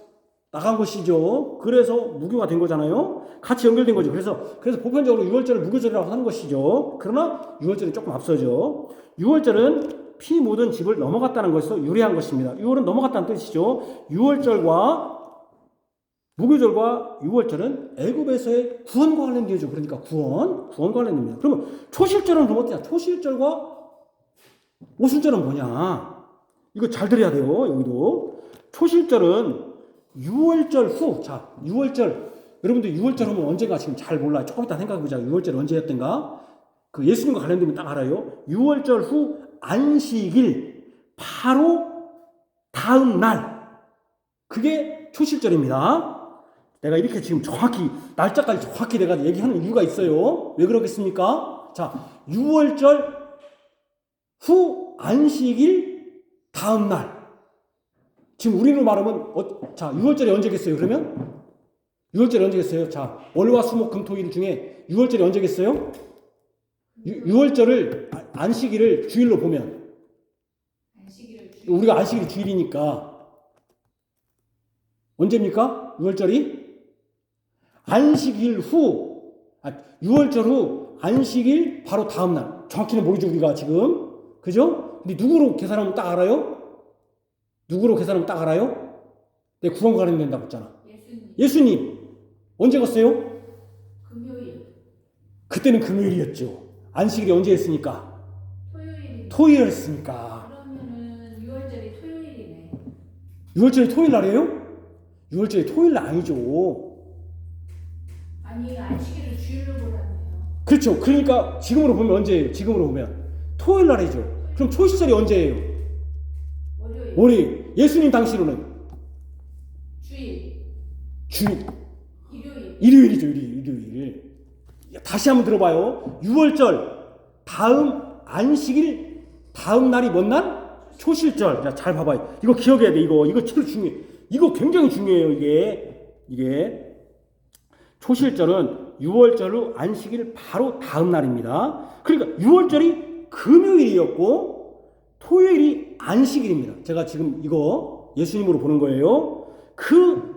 나간 것이죠. 그래서 무교가 된 거잖아요. 같이 연결된 거죠. 그래서 보편적으로 6월절을 무교절이라고 하는 것이죠. 그러나 6월절이 조금 앞서죠. 6월절은 피 묻은 집을 넘어갔다는 것에서 유래한 것입니다. 6월은 넘어갔다는 뜻이죠. 6월절과 무교절과 6월절은 애굽에서의 구원과 관련되죠. 그러니까 구원과 관련됩니다. 그러면 초실절은 그럼 어떠냐? 초실절과 오순절은 뭐냐? 이거 잘 들어야 돼요. 여기도 초실절은 6월절 후, 자 6월절 여러분들 6월절 하면 언제가 지금 잘 몰라요. 조금 이따 생각해보자. 6월절 언제였던가? 그 예수님과 관련되면 딱 알아요. 6월절 후 안식일 바로 다음 날 그게 초실절입니다. 내가 이렇게 지금 정확히 날짜까지 정확히 내가 얘기하는 이유가 있어요. 왜 그러겠습니까? 자, 6월절 후 안식일 다음 날. 지금 우리로 말하면 자, 6월절이 언제겠어요? 그러면 6월절이 언제겠어요? 자, 월화 수목 금 토 일 중에 6월절이 언제겠어요? 6월절을 안식일을 주일로 보면 우리가 안식일이 주일이니까 언제입니까? 6월절이 안식일 후 6월절 후 안식일 바로 다음 날. 정확히는 모르죠 우리가 지금. 그죠? 근데 누구로 계산하면 딱 알아요? 내 구원과 관련된다고 했잖아. 예수님. 언제 갔어요? 금요일. 그때는 금요일이었죠. 안식일이 언제였으니까? 토요일이었으니까. 그러면은 6월절이 토요일이네. 6월절이 토요일 날이에요? 6월절이 토요일 날 아니죠. 아니 안식일을 주일로 보라네요. 그렇죠. 그러니까 지금으로 보면 언제예요? 지금으로 보면 토요일 날이죠. 그럼 초실절이 언제예요? 월요일. 예수님 당시로는 주일. 일요일이죠. 일요일. 다시 한번 들어봐요. 6월절 다음 안식일 다음 날이 뭔 날? 초실절. 자, 잘 봐봐요. 이거 기억해야 돼. 이거 제일 중요해. 이거 굉장히 중요해요. 이게 초실절은 6월절 후 안식일 바로 다음 날입니다. 그러니까 6월절이 금요일이었고 토요일이 안식일입니다. 제가 지금 이거 예수님으로 보는 거예요. 그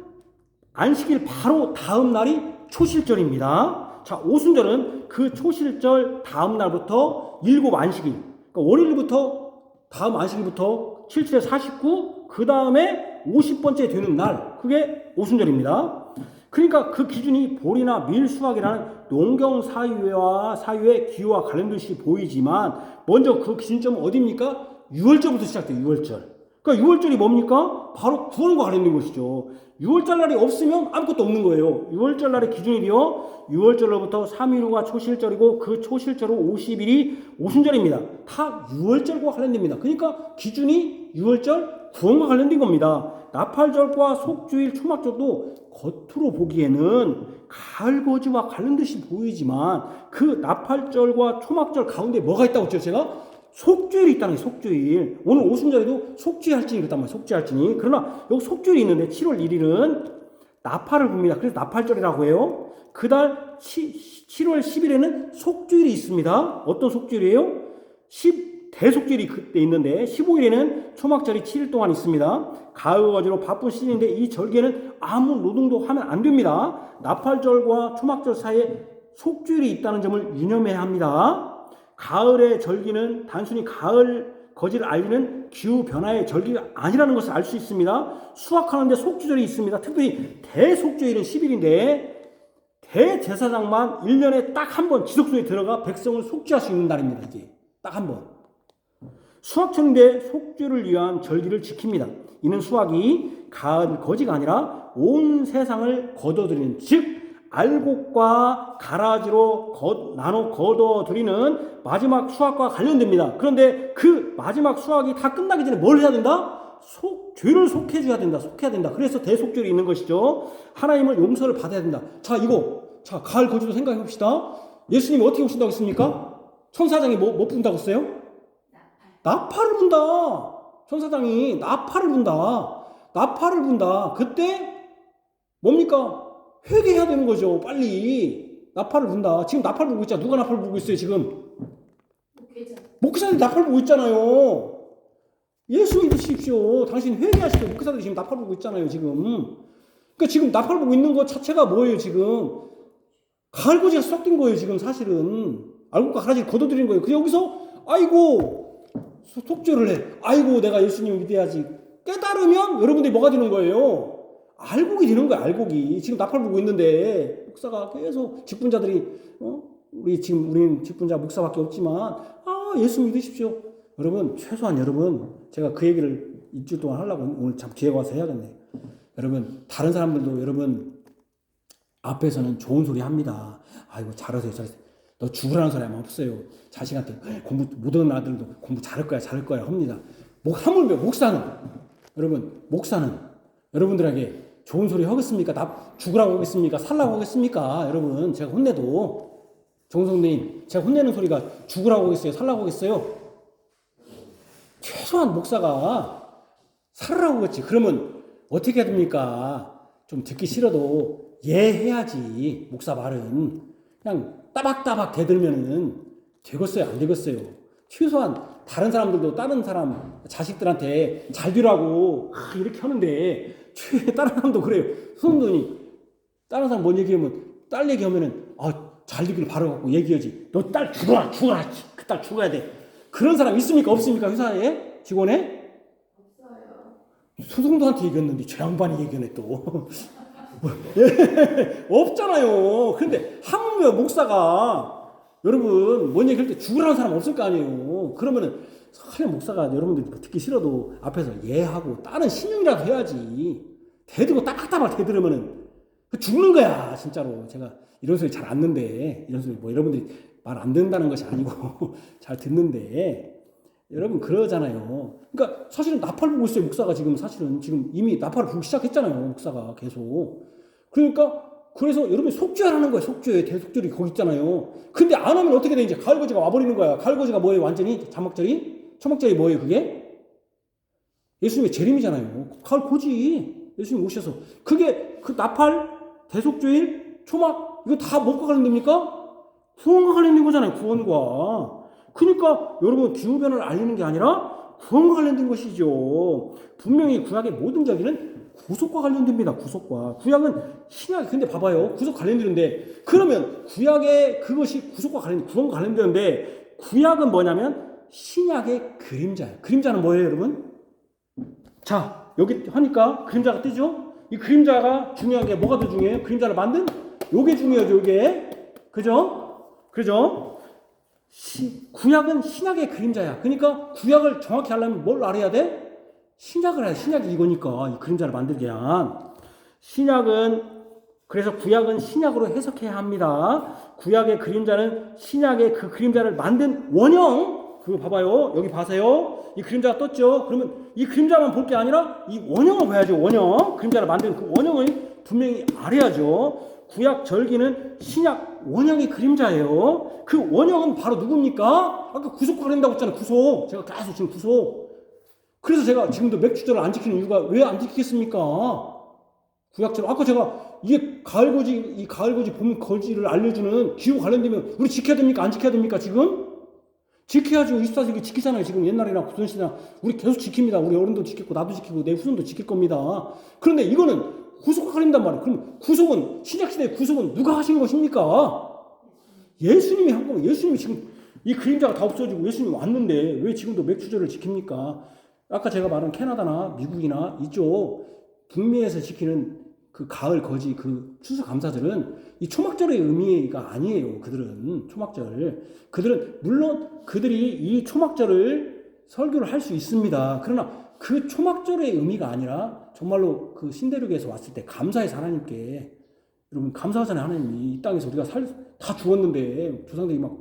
안식일 바로 다음 날이 초실절입니다. 자, 오순절은 그 초실절 다음 날부터 7 안식일. 그러니까 월요일부터 다음 안식일부터 77에 49, 그 다음에 50번째 되는 날. 그게 오순절입니다. 그러니까 그 기준이 볼이나 밀수확이라는 농경 사유의 기후와 관련듯이 보이지만 먼저 그 기준점은 어디입니까? 6월절부터 시작돼요. 6월절. 그러니까 6월절이 뭡니까? 바로 구원과 관련된 것이죠. 6월절 날이 없으면 아무것도 없는 거예요. 6월절 날의 기준일이요. 6월절로부터 3일 후가 초실절이고 그 초실절 후 50일이 오순절입니다. 다 6월절과 관련됩니다. 그러니까 기준이 6월절 구원과 관련된 겁니다. 나팔절과 속주일, 초막절도 겉으로 보기에는 가을거지와 관련듯이 보이지만 그 나팔절과 초막절 가운데 뭐가 있다고 했죠? 제가 속주일이 있다는 게 속주일. 오늘 오순절에도 속주의 할진이 그랬단 말이에요. 속주의 할진이. 그러나 여기 속주일이 있는데 7월 1일은 나팔을 붑니다. 그래서 나팔절이라고 해요. 그달 7월 10일에는 속주일이 있습니다. 어떤 속주일이에요? 대속주일이 그때 있는데 15일에는 초막절이 7일 동안 있습니다. 가을거지로 바쁜 시즌인데 이 절기에는 아무 노동도 하면 안 됩니다. 나팔절과 초막절 사이에 속주일이 있다는 점을 유념해야 합니다. 가을의 절기는 단순히 가을 거지를 알리는 기후 변화의 절기가 아니라는 것을 알 수 있습니다. 수확하는데 속주절이 있습니다. 특별히 대속주일은 10일인데 대제사장만 1년에 딱 한 번 지속소에 들어가 백성을 속죄할 수 있는 날입니다. 이게 딱 한 번. 수확철인데 속죄를 위한 절기를 지킵니다. 이는 수확이 가을 거지가 아니라 온 세상을 거둬들이는, 즉 알곡과 가라지로 나눠 거둬들이는 마지막 수확과 관련됩니다. 그런데 그 마지막 수확이 다 끝나기 전에 뭘 해야 된다? 죄를 속해줘야 된다. 속해야 된다. 그래서 대속죄를 있는 것이죠. 하나님을 용서를 받아야 된다. 자, 가을 거지도 생각해 봅시다. 예수님이 어떻게 오신다고 했습니까? 천사장이 뭐 분다고 했어요? 나팔을 분다. 천사장이 나팔을 분다. 그때 뭡니까? 회개해야 되는 거죠. 빨리 나팔을 분다. 지금 나팔 불고 있잖아. 누가 나팔 불고 있어요 지금? 목회자들이 나팔 불고 있잖아요. 예수 믿으십시오. 당신 회개하시고 목회자들이 지금 나팔 불고 있잖아요 지금. 그러니까 지금 나팔 불고 있는 것 자체가 뭐예요 지금? 가을거지가 수확된 거예요 지금. 사실은 알곡과 가라지를 거둬들이는 거예요. 그래서 여기서 아이고 속죄를 해. 아이고 내가 예수님을 믿어야지. 깨달으면 여러분들이 뭐가 되는 거예요? 알곡이 되는 거야. 알곡이. 지금 나팔 불고 있는데 목사가 계속 직분자들이 우리는 직분자 목사밖에 없지만 예수 믿으십시오. 여러분 최소한 제가 그 얘기를 일주일 동안 하려고 오늘 참 기회가 와서 해야겠네. 여러분 다른 사람들도 여러분 앞에서는 좋은 소리 합니다. 아이고 잘하세요. 너 죽으라는 소리 하면 없어요. 자식한테 공부 못하는 아들도 공부 잘할 거야 합니다. 하물며 목사는 여러분들에게 좋은 소리 하겠습니까? 죽으라고 하겠습니까? 살라고 하겠습니까? 여러분 제가 혼내도 정성대님 제가 혼내는 소리가 죽으라고 하겠어요? 살라고 하겠어요? 최소한 목사가 살으라고 하겠지. 그러면 어떻게 해야 됩니까? 좀 듣기 싫어도 해야지. 목사 말은 그냥 따박따박 대들면은 되겠어요? 안 되겠어요? 최소한 다른 사람들도 다른 사람 자식들한테 잘 되라고 이렇게 하는데 다른 사람도 그래요. 성도니 다른 사람 뭔 얘기하면 딸 얘기하면은 잘 되기를 바라고 얘기하지. 너 딸 죽어라. 그 딸 죽어야 돼. 그런 사람 있습니까? 없습니까? 회사에? 직원에? 없어요. 소송도한테 얘기했는데 저 양반이 얘기하네 또. 없잖아요. 근데 하물며 목사가 여러분 뭔 얘기할 때 죽으라는 사람 없을 거 아니에요. 그러면은 하여 목사가 여러분들 듣기 싫어도 앞에서 하고 다른 신용이라도 해야지. 대들고 따박따박 대들으면은 죽는 거야 진짜로. 제가 이런 소리 잘 안 듣는데, 이런 소리 여러분들이 말 안 듣는다는 것이 아니고 잘 듣는데 여러분 그러잖아요. 그러니까 사실은 나팔 불고 있어요. 목사가 지금 이미 나팔을 불기 시작했잖아요. 목사가 계속. 그러니까 그래서 여러분이 속죄하라는 거예요. 속죄. 대속절이 거기 있잖아요. 근데 안 하면 어떻게 돼? 이제 가을거지가 와버리는 거야. 가을거지가 뭐예요? 완전히 자막절이? 초막절이 뭐예요? 그게? 예수님의 재림이잖아요. 가을거지. 예수님 오셔서. 그게 그 나팔, 대속죄일, 초막 이거 다 뭐가 관련됩니까? 구원과 관련된 거잖아요. 구원과. 그러니까 여러분 기후변화를 알리는 게 아니라 구원과 관련된 것이죠. 분명히 구약의 모든 절기는 구속과 관련됩니다. 구속과. 구약은 신약. 근데 봐봐요. 구속 관련되는데 그러면 구약의 그것이 구속과 구원과 관련되는데 구약은 뭐냐면 신약의 그림자예요. 그림자는 뭐예요, 여러분? 자, 여기 하니까 그림자가 뜨죠? 이 그림자가 중요한 게 뭐가 더 중요해요? 그림자를 만든 요게 중요하죠. 요게. 그죠? 구약은 신약의 그림자야. 그러니까 구약을 정확히 하려면 뭘 알아야 돼? 신약을 해야 돼. 신약이 이거니까. 이 그림자를 만들게 한. 그래서 구약은 신약으로 해석해야 합니다. 구약의 그림자는 신약의 그 그림자를 만든 원형. 그거 봐봐요. 여기 봐세요. 이 그림자가 떴죠? 그러면 이 그림자만 볼 게 아니라 이 원형을 봐야죠. 원형. 그림자를 만든 그 원형을 분명히 알아야죠. 구약 절기는 신약 원형의 그림자예요. 그 원형은 바로 누굽니까? 아까 구속과 관련된다고 했잖아요. 구속. 제가 계속 지금 구속. 그래서 제가 지금도 맥주절을 안 지키는 이유가 왜 안 지키겠습니까? 구약처럼 아까 제가 이게 가을거지 이 가을거지 봄 거지를 알려주는 기후 관련되면 우리 지켜야 됩니까? 안 지켜야 됩니까? 지금 지켜야죠. 24세기 지키잖아요. 지금 옛날이나 구전시대나 우리 계속 지킵니다. 우리 어른도 지키고 나도 지키고 내 후손도 지킬 겁니다. 그런데 이거는 구속과 관련된 말이에요. 그럼 구속은 신약시대의 구속은 누가 하신 것입니까? 예수님이 한 거예요. 예수님이 지금 이 그림자가 다 없어지고 예수님이 왔는데 왜 지금도 맥주절을 지킵니까? 아까 제가 말한 캐나다나 미국이나 이쪽 북미에서 지키는 그 가을 거지 그 추수감사절은 이 초막절의 의미가 아니에요. 그들은 초막절. 그들은 물론 그들이 이 초막절을 설교를 할 수 있습니다. 그러나 그 초막절의 의미가 아니라 정말로 그 신대륙에서 왔을 때 감사해서 하나님께 여러분 감사하잖아요. 하나님이 이 땅에서 우리가 다 죽었는데 조상들이 막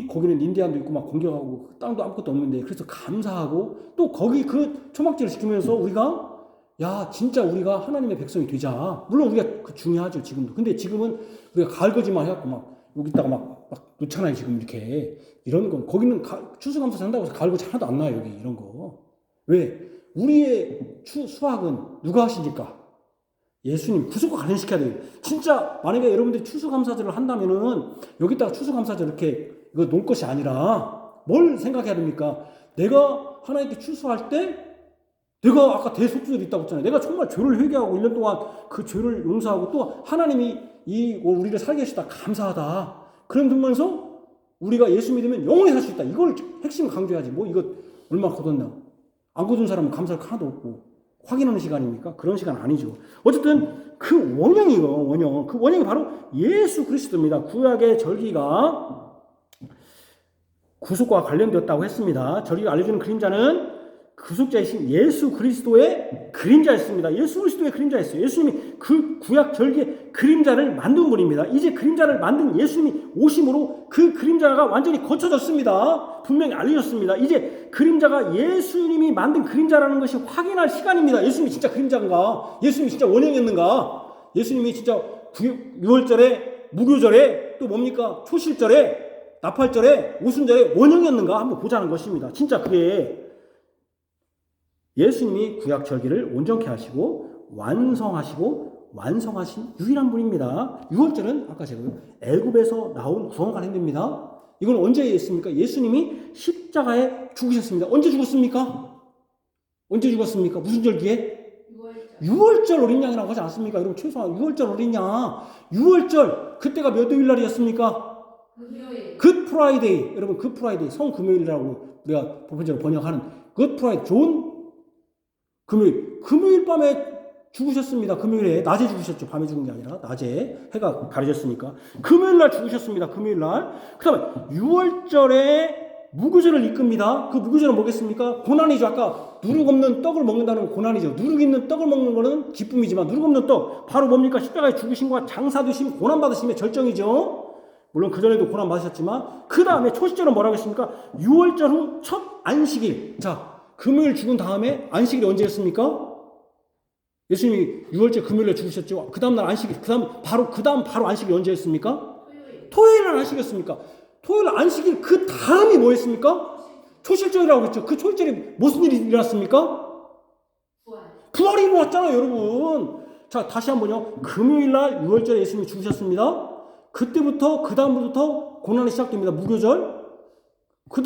거기는 인디안도 있고 막 공격하고 땅도 아무것도 없는데 그래서 감사하고 또 거기 그 초막절을 지키면서 우리가 야 진짜 우리가 하나님의 백성이 되자. 물론 우리가 그 중요하죠 지금도. 근데 지금은 우리가 가을거지만 해갖고 막 여기다가 막 놓잖아요 지금 이렇게 이런 건 거기는 추수감사 한다고 해서 가을거지 하나도 안 나요 여기 이런 거. 왜? 우리의 수확은 누가 하시니까? 예수님 구속과 관련시켜야 돼요. 진짜 만약에 여러분들이 추수감사절을 한다면은 여기다가 추수감사절 이렇게 이거 놓을 것이 아니라 뭘 생각해야 됩니까? 내가 하나님께 추수할 때 내가 아까 대속죄도 있다고 했잖아요. 내가 정말 죄를 회개하고 1년 동안 그 죄를 용서하고 또 하나님이 우리를 살게 하시다 감사하다. 그러면서 우리가 예수 믿으면 영원히 살 수 있다. 이걸 핵심 강조해야지. 뭐 이거 얼마 거뒀나. 안 거둔 사람은 감사할 하나도 없고 확인하는 시간입니까? 그런 시간 아니죠. 어쨌든 그 원형이요. 원형. 그 원형이 바로 예수 그리스도입니다. 구약의 절기가 구속과 관련되었다고 했습니다. 절기가 알려주는 그림자는 구속자이신 예수 그리스도의 그림자였습니다. 예수 그리스도의 그림자였어요. 예수님이 그 구약 절기의 그림자를 만든 분입니다. 이제 그림자를 만든 예수님이 오심으로 그 그림자가 완전히 거쳐졌습니다. 분명히 알려졌습니다. 이제 그림자가 예수님이 만든 그림자라는 것이 확인할 시간입니다. 예수님이 진짜 그림자인가? 예수님이 진짜 원형이었는가? 예수님이 진짜 6월절에 무교절에 또 뭡니까? 초실절에 나팔절에 오순절에 원형이었는가? 한번 보자는 것입니다. 진짜 그게 예수님이 구약 절기를 온전케 하시고 완성하신 유일한 분입니다. 6월절은 아까 제가 애굽에서 나온 구원과 관련됩니다. 이건 언제 있습니까? 예수님이 십자가에 죽으셨습니다. 언제 죽었습니까? 언제 죽었습니까? 무슨 절기에? 6월절 어린 양이라고 하지 않습니까? 여러분 최소한 6월절 어린 양. 6월절 그때가 몇 요일 날이었습니까? 굿 프라이데이. 여러분 굿 프라이데이 성금요일이라고 우리가 보편적으로 번역하는 굿 프라이데이 좋은 금요일 밤에 죽으셨습니다. 금요일에 낮에 죽으셨죠. 밤에 죽은 게 아니라 낮에 해가 가려졌으니까 금요일 날 죽으셨습니다. 금요일 날. 그다음에 6월절에 무교절을 이끕니다. 그 무교절은 뭐겠습니까? 고난이죠. 아까 누룩 없는 떡을 먹는다는 건 고난이죠. 누룩 있는 떡을 먹는 거는 기쁨이지만 누룩 없는 떡 바로 뭡니까? 십자가에 죽으심과 장사되심 고난 받으심의 절정이죠. 물론 그전에도 고난 받으셨지만 그 다음에 초시절은 뭐라고 했습니까? 6월절 후 첫 안식일. 자, 금요일 죽은 다음에 안식일이 언제였습니까? 예수님이 6월절 금요일에 죽으셨죠. 그 다음 날 안식일, 그 다음 바로 안식일이 언제였습니까? 토요일 날 안식이었습니까? 토요일 날 안식일 그 다음이 뭐였습니까? 초실절이라고 했죠. 그 초실절에 무슨 일이 일어났습니까? 부활이 일어났잖아요, 여러분. 자, 다시 한번요. 금요일 날 6월절에 예수님이 죽으셨습니다. 그때부터 그 다음부터 고난이 시작됩니다. 무교절. 그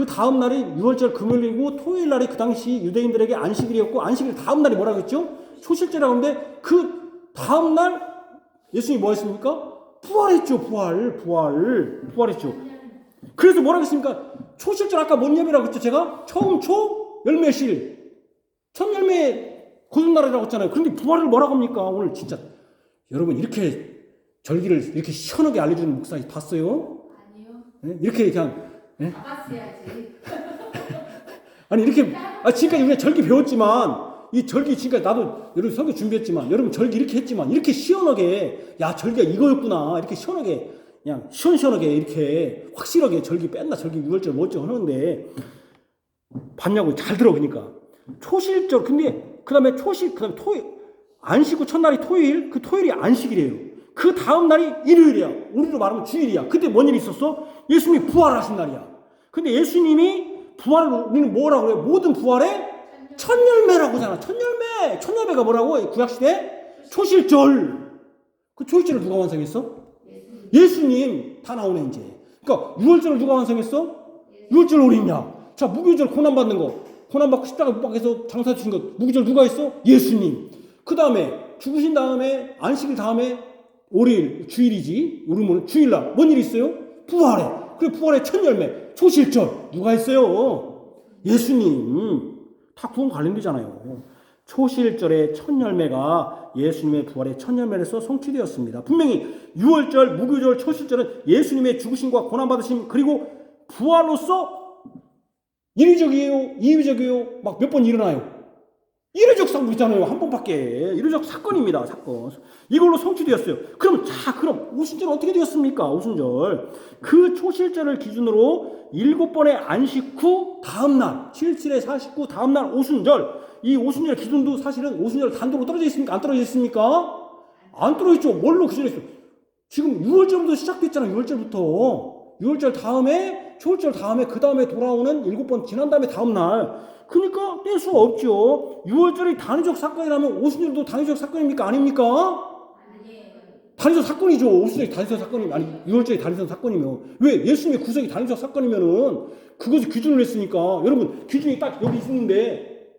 다음 날이 6월절 금요일이고 토요일 날이 그 당시 유대인들에게 안식일이었고 안식일 다음 날이 뭐라고 했죠? 초실절이라고 하는데 그 다음 날 예수님이 뭐 했습니까? 부활했죠. 부활했죠. 그래서 뭐라고 했습니까? 초실절 아까 뭔 열매라고 했죠? 제가 처음 열매실 첫 열매 거듭날이라고 했잖아요. 그런데 부활을 뭐라고 합니까? 오늘 진짜 여러분 이렇게 절기를 이렇게 시원하게 알려주는 목사 봤어요? 아니요. 네? 이렇게 그냥 네? 봤어야지. 아니 이렇게 지금까지 우리가 절기 배웠지만 이 절기 지금까지 나도 여러분 설교 준비했지만 여러분 절기 이렇게 했지만 이렇게 시원하게 야 절기가 이거였구나 이렇게 시원하게 그냥 시원시원하게 이렇게 확실하게 절기 뺀다 절기 6월절 뭐죠 하는데 봤냐고 잘 들어 그러니까 초실절 근데 그다음에 토요일 안식 후 첫날이 토요일 그 토요일이 안식일이에요. 그 다음 날이 일요일이야. 우리로 말하면 주일이야. 그때 뭔 일이 있었어? 예수님이 부활하신 날이야. 근데 예수님이 부활을 우리는 뭐라고 그래요? 모든 부활의 첫 열매라고 하잖아. 첫 열매. 첫 열매가 뭐라고? 구약시대 초실절. 그 초실절을 누가 완성했어? 예수님. 다 나오네 이제. 그러니까 유월절을 누가 완성했어? 유월절 어린양. 자, 무교절 고난받는 거. 고난받고 십자가 못 박혀서 장사 주신 거. 무교절 누가 했어? 예수님. 그 다음에 죽으신 다음에 안식일 다음에 월요일 주일이지. 우리는 주일날 뭔 일이 있어요? 부활해. 그래 부활의 첫 열매 초실절 누가 했어요? 예수님. 다 구원 관련되잖아요. 초실절의 첫 열매가 예수님의 부활의 첫 열매로서 성취되었습니다. 분명히 유월절, 무교절, 초실절은 예수님의 죽으심과 고난받으심 그리고 부활로서 1위적이에요? 2위적이에요? 막 몇 번 일어나요? 1회적 사건 있잖아요. 한 번밖에. 1회적 사건입니다. 사건. 이걸로 성취되었어요. 그럼 오순절은 어떻게 되었습니까? 오순절. 그 초실절을 기준으로 7번의 안식 후 다음날 7일에 49 다음날 오순절. 이 오순절 기준도 사실은 오순절 단독으로 떨어져 있습니까? 안 떨어져 있습니까? 안 떨어져 있죠. 뭘로 기준했어요? 지금 6월절부터 시작됐잖아요. 6월절부터. 6월절 다음에 초월절 다음에 그 다음에 돌아오는 7번 지난 다음에 다음날. 그러니까 뗄 수가 없죠. 6월절이 단위적 사건이라면 오순절도 단위적 사건입니까? 아닙니까? 단위적 사건이죠. 오순절이 단위적 사건이면 아니 6월절이 단위적 사건이면 왜 예수님의 구속이 단위적 사건이면은 그것을 기준을 했으니까 여러분 기준이 딱 여기 있는데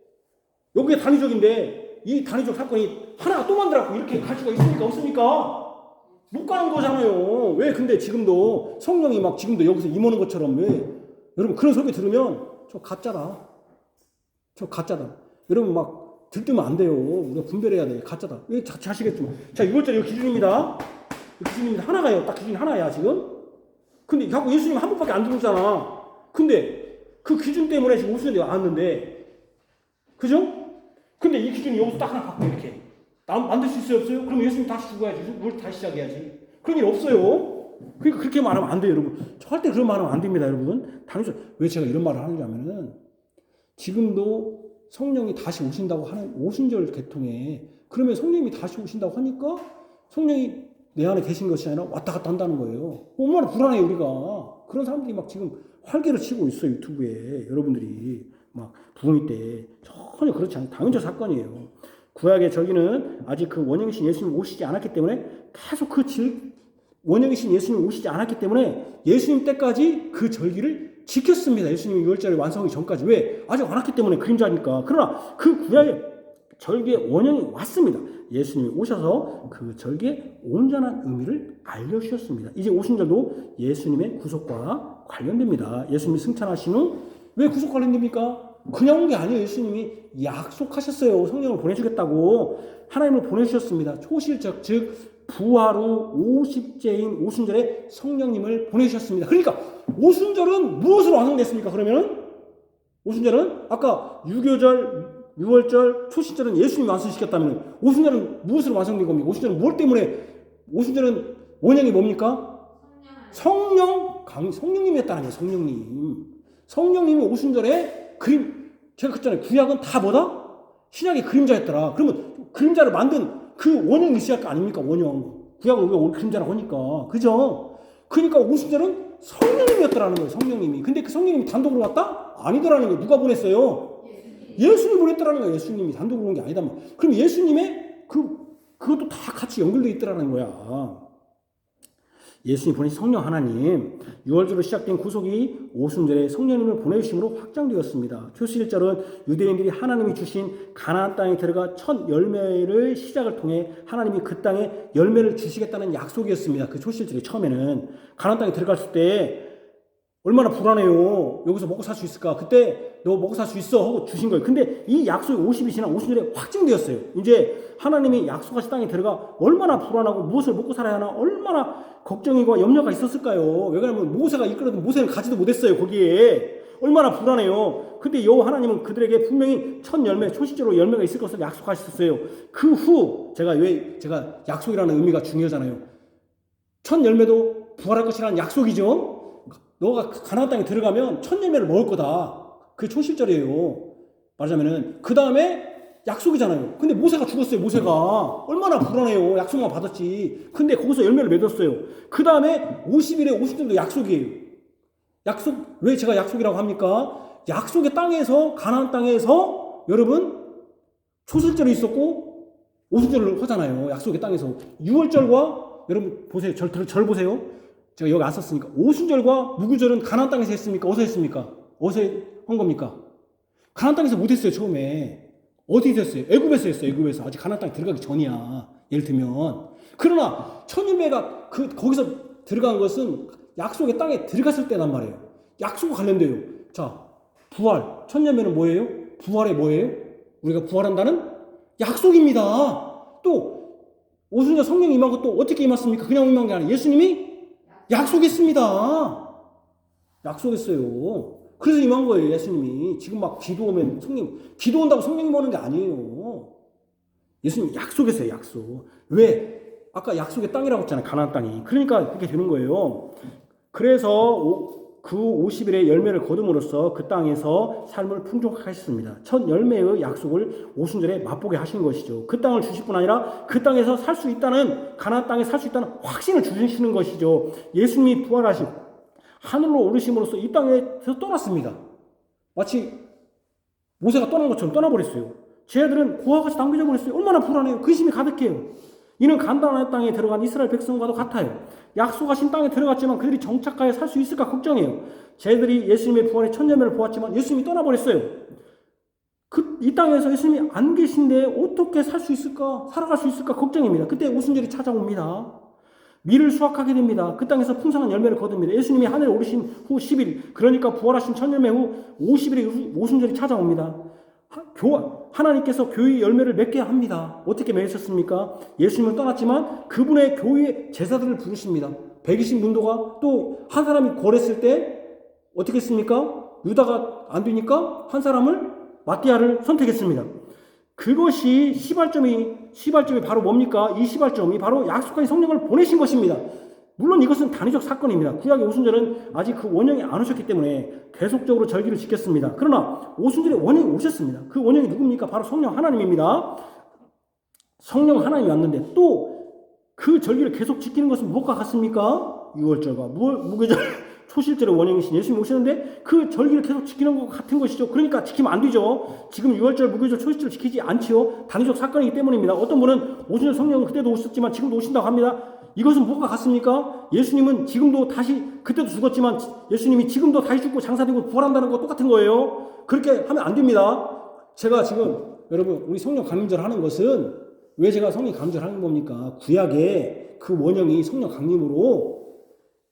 여기에 단위적인데 이 단위적 사건이 하나가 또 만들었고 이렇게 갈 수가 있습니까? 없습니까? 못 가는 거잖아요. 왜 근데 지금도 성령이 막 지금도 여기서 임하는 것처럼 왜 여러분 그런 소리 들으면 저 가짜다. 여러분 막 들뜨면 안 돼요. 우리가 분별해야 돼. 가짜다. 왜 아시겠지만. 자, 6월절 이거 기준입니다. 기준입니다. 하나가요. 딱 기준이 하나야, 지금. 근데 자꾸 예수님 한 번밖에 안 들어오잖아. 근데 그 기준 때문에 지금 오순절이 왔는데. 그죠? 근데 이 기준이 여기서 딱 하나 갖고 이렇게. 만들 수 있어요, 없어요? 그럼 예수님 다시 죽어야지. 뭘 다시 시작해야지. 그런 일 없어요. 그러니까 그렇게 말하면 안 돼요, 여러분. 절대 그런 말 하면 안 됩니다, 여러분. 당연히 왜 제가 이런 말을 하느냐면은 지금도 성령이 다시 오신다고 하는 오순절 계통에 그러면 성령이 다시 오신다고 하니까 성령이 내 안에 계신 것이 아니라 왔다 갔다 한다는 거예요. 얼마나 불안해요 우리가. 그런 사람들이 막 지금 활개를 치고 있어요. 유튜브에 여러분들이 막 부흥회 때 전혀 그렇지 않아요. 당연적 사건이에요. 구약의 절기는 아직 그 원형이신 예수님 오시지 않았기 때문에 계속 원형이신 예수님 오시지 않았기 때문에 예수님 때까지 그 절기를 지켰습니다. 예수님이 6월절에 완성하기 전까지. 왜? 아직 안 왔기 때문에 그림자니까. 그러나 그 구약의 절기의 원형이 왔습니다. 예수님이 오셔서 그 절기의 온전한 의미를 알려주셨습니다. 이제 오순절도 예수님의 구속과 관련됩니다. 예수님이 승천하신 후 왜 구속 관련됩니까? 그냥 온 게 아니에요. 예수님이 약속하셨어요. 성령을 보내주겠다고. 하나님을 보내주셨습니다. 초실적 즉 부활 후 50제인 오순절에 성령님을 보내주셨습니다. 그러니까 오순절은 무엇으로 완성됐습니까? 그러면 오순절은 아까 유교절, 유월절, 초실절은 예수님이 완성시켰다면 오순절은 무엇으로 완성된 겁니까? 오순절은 무엇 때문에 오순절은 원형이 뭡니까? 성령님이었다는 거예요. 성령님이 오순절에 제가 그랬잖아요. 구약은 다 뭐다? 신약의 그림자였더라. 그러면 그림자를 만든 그 원형이 있어야 할 거 아닙니까? 원형. 구약은 우리가 그림자라고 하니까. 그죠? 그러니까 오순절은 성령님이었더라는 거예요. 성령님이. 근데 그 성령님이 단독으로 왔다? 아니더라는 거예요. 누가 보냈어요? 예수님이 보냈더라는 거예요. 예수님이 단독으로 온 게 아니다. 그럼 예수님의 그것도 다 같이 연결되어 있더라는 거야. 예수님이 보내신 성령 하나님, 6월절로 시작된 구속이 오순절에 성령님을 보내주심으로 확장되었습니다. 초실절은 유대인들이 하나님이 주신 가나안 땅에 들어가 첫 열매를 시작을 통해 하나님이 그 땅에 열매를 주시겠다는 약속이었습니다. 그 초실절이 처음에는 가나안 땅에 들어갔을 때 얼마나 불안해요. 여기서 먹고 살 수 있을까? 그때 너 먹고 살 수 있어 하고 주신 거예요. 근데 이 약속이 50이 지난 오순절에 확증되었어요. 이제 하나님이 약속하신 땅에 들어가 얼마나 불안하고 무엇을 먹고 살아야 하나 얼마나 걱정이고 염려가 있었을까요? 왜냐하면 모세가 이끌어도 모세는 가지도 못했어요. 거기에 얼마나 불안해요. 근데 여호와 하나님은 그들에게 분명히 첫 열매, 초실제로 열매가 있을 것을 약속하셨어요. 그 후 제가 약속이라는 의미가 중요하잖아요. 첫 열매도 부활할 것이라는 약속이죠. 너가 가나안 땅에 들어가면 첫 열매를 먹을 거다. 그게 초실절이에요. 말하자면은 그 다음에 약속이잖아요. 근데 모세가 죽었어요. 모세가 얼마나 불안해요. 약속만 받았지. 근데 거기서 열매를 맺었어요. 그 다음에 50일에 50절도 약속이에요. 약속 왜 제가 약속이라고 합니까? 약속의 땅에서 가나안 땅에서 여러분 초실절이 있었고 오순절을 하잖아요. 약속의 땅에서. 6월절과 여러분 보세요. 절 보세요. 제가 여기 왔었으니까 오순절과 무교절은 가나안 땅에서 했습니까? 어디서 했습니까? 어디서 한 겁니까? 가나안 땅에서 못 했어요. 처음에. 어디서 했어요? 애굽에서 했어요. 애굽에서. 아직 가나안 땅에 들어가기 전이야. 예를 들면. 그러나 천일매가 거기서 들어간 것은 약속의 땅에 들어갔을 때란 말이에요. 약속과 관련돼요. 자, 부활. 천년매는 뭐예요? 부활이 뭐예요? 우리가 부활한다는 약속입니다. 또 오순절 성령이 임한 것도 어떻게 임했습니까? 그냥 임한 게 아니에요. 예수님이 약속했습니다. 약속했어요. 그래서 임한 거예요. 예수님이. 지금 막 기도오면 성령, 기도온다고 성령님 오는 게 아니에요. 예수님이 약속했어요. 약속. 왜? 아까 약속의 땅이라고 했잖아요. 가나안 땅이. 그러니까 그렇게 되는 거예요. 그래서 그 50일의 열매를 거둠으로써 그 땅에서 삶을 풍족하게 하셨습니다. 첫 열매의 약속을 오순절에 맛보게 하신 것이죠. 그 땅을 주실 뿐 아니라 그 땅에서 살 수 있다는, 가나안 땅에 살 수 있다는 확신을 주시는 것이죠. 예수님이 부활하신 하늘로 오르심으로써 이 땅에서 떠났습니다. 마치 모세가 떠난 것처럼 떠나버렸어요. 쟤들은 고아와 같이 남겨져 버렸어요. 얼마나 불안해요. 근심이 가득해요. 이는 가나안 땅에 들어간 이스라엘 백성과도 같아요. 약속하신 땅에 들어갔지만 그들이 정착하여 살 수 있을까 걱정해요. 쟤들이 예수님의 부활의 첫 열매를 보았지만 예수님이 떠나버렸어요. 이 땅에서 예수님이 안 계신데 어떻게 살 수 있을까, 살아갈 수 있을까 걱정입니다. 그때 오순절이 찾아옵니다. 밀을 수확하게 됩니다. 그 땅에서 풍성한 열매를 거둡니다. 예수님이 하늘에 오르신 후 10일, 그러니까 부활하신 첫 열매 후 50일의 오순절이 찾아옵니다. 하나님께서 교회의 열매를 맺게 합니다. 어떻게 맺으셨습니까? 예수님은 떠났지만 그분의 교회의 제자들을 부르십니다. 120문도가 또 한 사람이 고랬을 때 어떻게 했습니까? 유다가 안 되니까 한 사람을 마띠아를 선택했습니다. 그것이 시발점이 바로 뭡니까? 이 시발점이 바로 약속한 성령을 보내신 것입니다. 물론 이것은 단위적 사건입니다. 구약의 오순절은 아직 그 원형이 안 오셨기 때문에 계속적으로 절기를 지켰습니다. 그러나 오순절에 원형이 오셨습니다. 그 원형이 누굽니까? 바로 성령 하나님입니다. 성령 하나님이 왔는데 또 그 절기를 계속 지키는 것은 무엇과 같습니까? 6월절과 무교절, 초실절의 원형이신 예수님이 오시는데 그 절기를 계속 지키는 것과 같은 것이죠. 그러니까 지키면 안 되죠. 지금 6월절, 무교절, 초실절 지키지 않지요. 단위적 사건이기 때문입니다. 어떤 분은 오순절 성령은 그때도 오셨지만 지금도 오신다고 합니다. 이것은 뭐가 같습니까? 예수님은 지금도 다시, 그때도 죽었지만 예수님이 지금도 다시 죽고 장사되고 부활한다는 거 똑같은 거예요. 그렇게 하면 안 됩니다. 제가 지금 여러분 우리 성령 강림절 하는 것은 왜 제가 성령 강림절 하는 겁니까? 구약에 그 원형이 성령 강림으로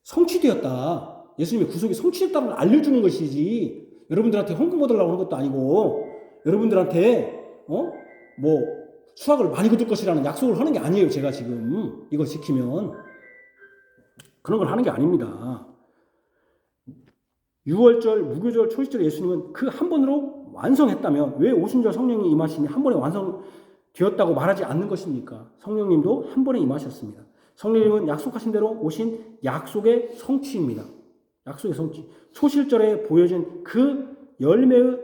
성취되었다. 예수님의 구속이 성취됐다는 알려주는 것이지 여러분들한테 헌금 얻으려고 하는 것도 아니고 여러분들한테 수학을 많이 거둘 것이라는 약속을 하는 게 아니에요. 제가 지금 이거 지키면 그런 걸 하는 게 아닙니다. 6월절, 무교절, 초실절 예수님은 그 한 번으로 완성했다면 왜 오순절 성령이 임하시니 한 번에 완성되었다고 말하지 않는 것입니까? 성령님도 한 번에 임하셨습니다. 성령님은 약속하신 대로 오신 약속의 성취입니다. 약속의 성취. 초실절에 보여진 그 열매의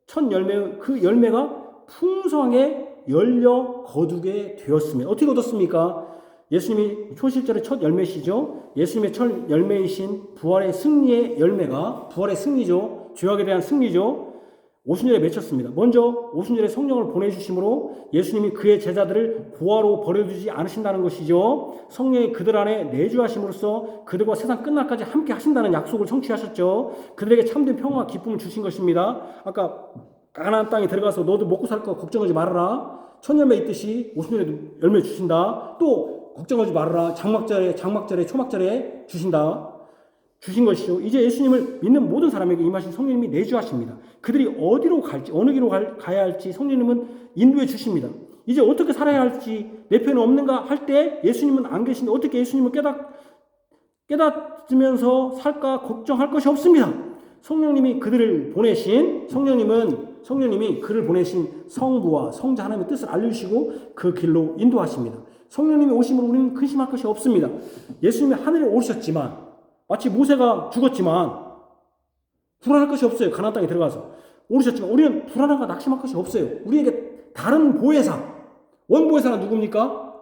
첫 열매의 그 열매가 풍성하게 열려 거두게 되었습니다. 어떻게 거뒀습니까? 예수님이 초실절의 첫 열매시죠. 예수님의 첫 열매이신 부활의 승리의 열매가 부활의 승리죠. 죄악에 대한 승리죠. 오순절에 맺혔습니다. 먼저 오순절에 성령을 보내주심으로 예수님이 그의 제자들을 고아로 버려두지 않으신다는 것이죠. 성령이 그들 안에 내주하심으로써 그들과 세상 끝날까지 함께 하신다는 약속을 성취하셨죠. 그들에게 참된 평화와 기쁨을 주신 것입니다. 아까 가나안 땅에 들어가서 너도 먹고 살 거 걱정하지 말아라. 첫 열매 있듯이 오순절에도 열매 주신다. 또 걱정하지 말아라. 장막절에 초막절에 주신 것이죠. 이제 예수님을 믿는 모든 사람에게 임하신 성령님이 내주하십니다. 그들이 어디로 갈지 어느 길로 가야 할지 성령님은 인도해 주십니다. 이제 어떻게 살아야 할지 내 편에 없는가 할 때 예수님은 안 계신데 어떻게 예수님을 깨닫으면서 살까 걱정할 것이 없습니다. 성령님이 그를 보내신 성부와 성자 하나님의 뜻을 알려주시고 그 길로 인도하십니다. 성령님이 오심으로 우리는 근심할 것이 없습니다. 예수님이 하늘에 오르셨지만 마치 모세가 죽었지만 불안할 것이 없어요. 가나안 땅에 들어가서 오르셨지만 우리는 불안함과 낙심할 것이 없어요. 우리에게 다른 보혜사, 원보혜사는 누굽니까?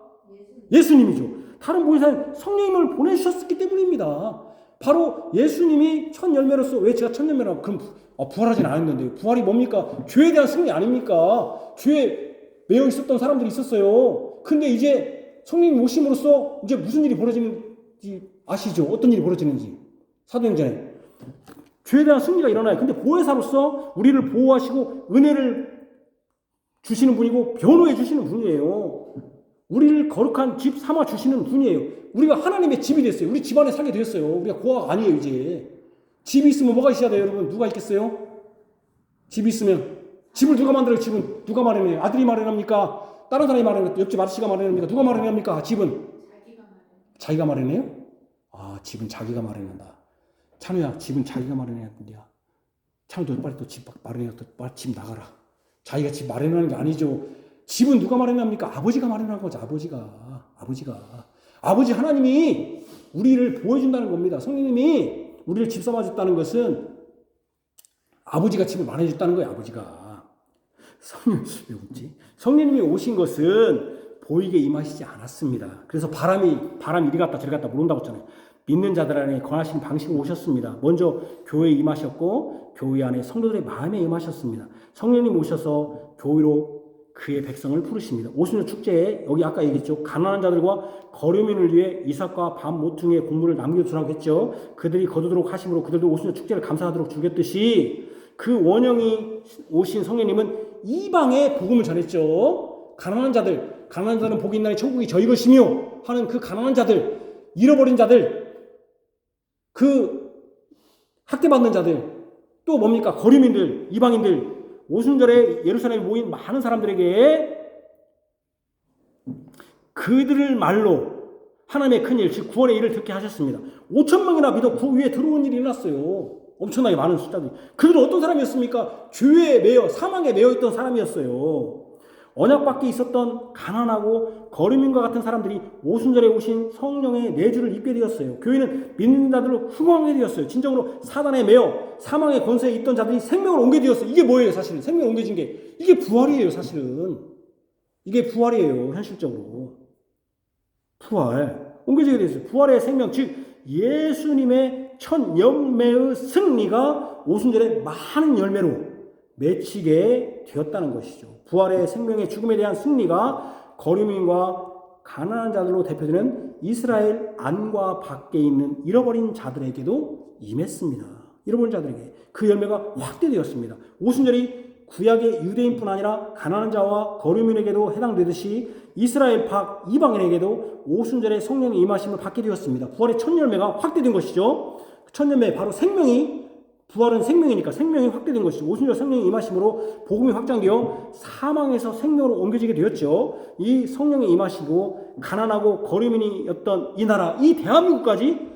예수님이죠. 다른 보혜사는 성령님을 보내주셨기 때문입니다. 바로 예수님이 첫 열매로서 왜 제가 첫 열매라고 그럼 부활하진 않았는데 부활이 뭡니까? 죄에 대한 승리 아닙니까? 죄에 매여 있었던 사람들이 있었어요. 근데 이제 성령님 오심으로써 이제 무슨 일이 벌어지는지 아시죠? 어떤 일이 벌어지는지. 사도행전에 죄에 대한 승리가 일어나요. 근데 보혜사로서 우리를 보호하시고 은혜를 주시는 분이고 변호해 주시는 분이에요. 우리를 거룩한 집 삼아 주시는 분이에요. 우리가 하나님의 집이 됐어요. 우리 집 안에 살게 되었어요. 우리가 고아가 아니에요. 이제 집이 있으면 뭐가 있어야 돼요, 여러분? 누가 있겠어요? 집이 있으면 집을 누가 만들어요? 집은 누가 마련해요? 아들이 마련합니까? 다른 사람이 마련합니까? 옆집 아저씨가 마련합니까? 누가 마련합니까? 집은 자기가 마련해요? 아, 집은 자기가 마련한다. 찬우야, 집은 자기가 마련해야 된대요. 찬우도 빨리 또 집 마련해, 또 빨리 집 나가라. 자기가 집 마련하는 게 아니죠. 집은 누가 마련합니까? 아버지가 마련한 거죠. 아버지 하나님이 우리를 보여준다는 겁니다. 성령님이 우리를 집 삼아줬다는 것은 아버지가 집을 마련해줬다는 거예요. 아버지가. 성령님이 오신 것은 보이게 임하시지 않았습니다. 그래서 바람이 이리 갔다 저리 갔다 못 온다고 했잖아요. 믿는 자들 안에 권하시는 방식으로 오셨습니다. 먼저 교회에 임하셨고 교회 안에 성도들의 마음에 임하셨습니다. 성령님 오셔서 교회로 그의 백성을 부르십니다. 오순절 축제에 여기 아까 얘기했죠. 가난한 자들과 거류민을 위해 이삭과 밤 모퉁이의 곡물을 남겨두라고 했죠. 그들이 거두도록 하심으로 그들도 오순절 축제를 감사하도록 주겠듯이 그 원형이 오신 성령님은 이방에 복음을 전했죠. 가난한 자는 복이 있나니 천국이 저희 것이며 하는 그 가난한 자들, 잃어버린 자들, 그 학대받는 자들, 또 뭡니까? 거류민들, 이방인들, 오순절에 예루살렘에 모인 많은 사람들에게 그들을 말로 하나님의 큰 일, 즉 구원의 일을 듣게 하셨습니다. 5,000명이나 믿어 그 위에 들어온 일이 일어났어요. 엄청나게 많은 숫자들이. 그들은 어떤 사람이었습니까? 죄에 매여 사망에 매여 있던 사람이었어요. 언약 밖에 있었던 가난하고 거류민과 같은 사람들이 오순절에 오신 성령의 내주를 입게 되었어요. 교회는 믿는 자들로 후광하게 되었어요. 진정으로 사단에 매여 사망의 권세에 있던 자들이 생명을 옮게 되었어요. 이게 뭐예요, 사실은? 생명을 옮겨진 게. 이게 부활이에요, 사실은. 이게 부활이에요, 현실적으로. 부활. 옮겨지게 되었어요. 부활의 생명, 즉 예수님의 첫 열매의 승리가 오순절에 많은 열매로 맺히게 되었다는 것이죠. 부활의 생명의 죽음에 대한 승리가 거류민과 가난한 자들로 대표되는 이스라엘 안과 밖에 있는 잃어버린 자들에게도 임했습니다. 잃어버린 자들에게 그 열매가 확대되었습니다. 오순절이 구약의 유대인뿐 아니라 가난한 자와 거류민에게도 해당되듯이 이스라엘 밖 이방인에게도 오순절에 성령의 임하심을 받게 되었습니다. 부활의 첫 열매가 확대된 것이죠. 첫 열매 바로 생명이, 부활은 생명이니까 생명이 확대된 것이죠. 오순절 성령의 임하심으로 복음이 확장되어 사망에서 생명으로 옮겨지게 되었죠. 이 성령의 임하시고 가난하고 거류민이었던 이 나라, 이 대한민국까지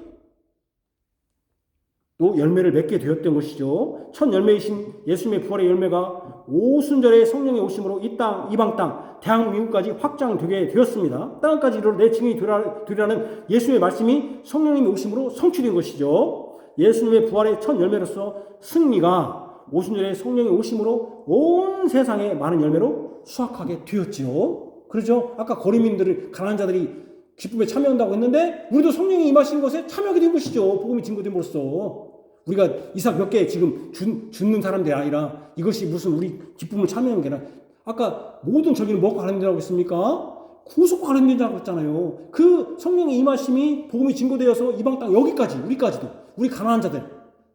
또 열매를 맺게 되었던 것이죠. 첫 열매이신 예수님의 부활의 열매가 오순절의 성령의 오심으로 이 땅, 이방 땅, 대한민국까지 확장되게 되었습니다. 땅까지 이르러 내 증인이 되리라는 예수님의 말씀이 성령님의 오심으로 성취된 것이죠. 예수님의 부활의 첫 열매로서 승리가 오순절의 성령의 오심으로 온 세상에 많은 열매로 수확하게 되었죠. 그렇죠? 아까 거류민들을, 가난한 자들이 기쁨에 참여한다고 했는데 우리도 성령이 임하신 것에 참여하게 된 것이죠. 복음이 증거됨으로써. 우리가 이삭 몇 개 지금 죽는 사람들이 아니라 이것이 무슨 우리 기쁨을 참여하는 게 아니라 아까 모든 저기는 뭐가 관련된다고 했습니까? 구속과 관련된다고 했잖아요. 그 성령의 임하심이 복음이 증거되어서 이방 땅 여기까지, 우리까지도, 우리 가난한 자들,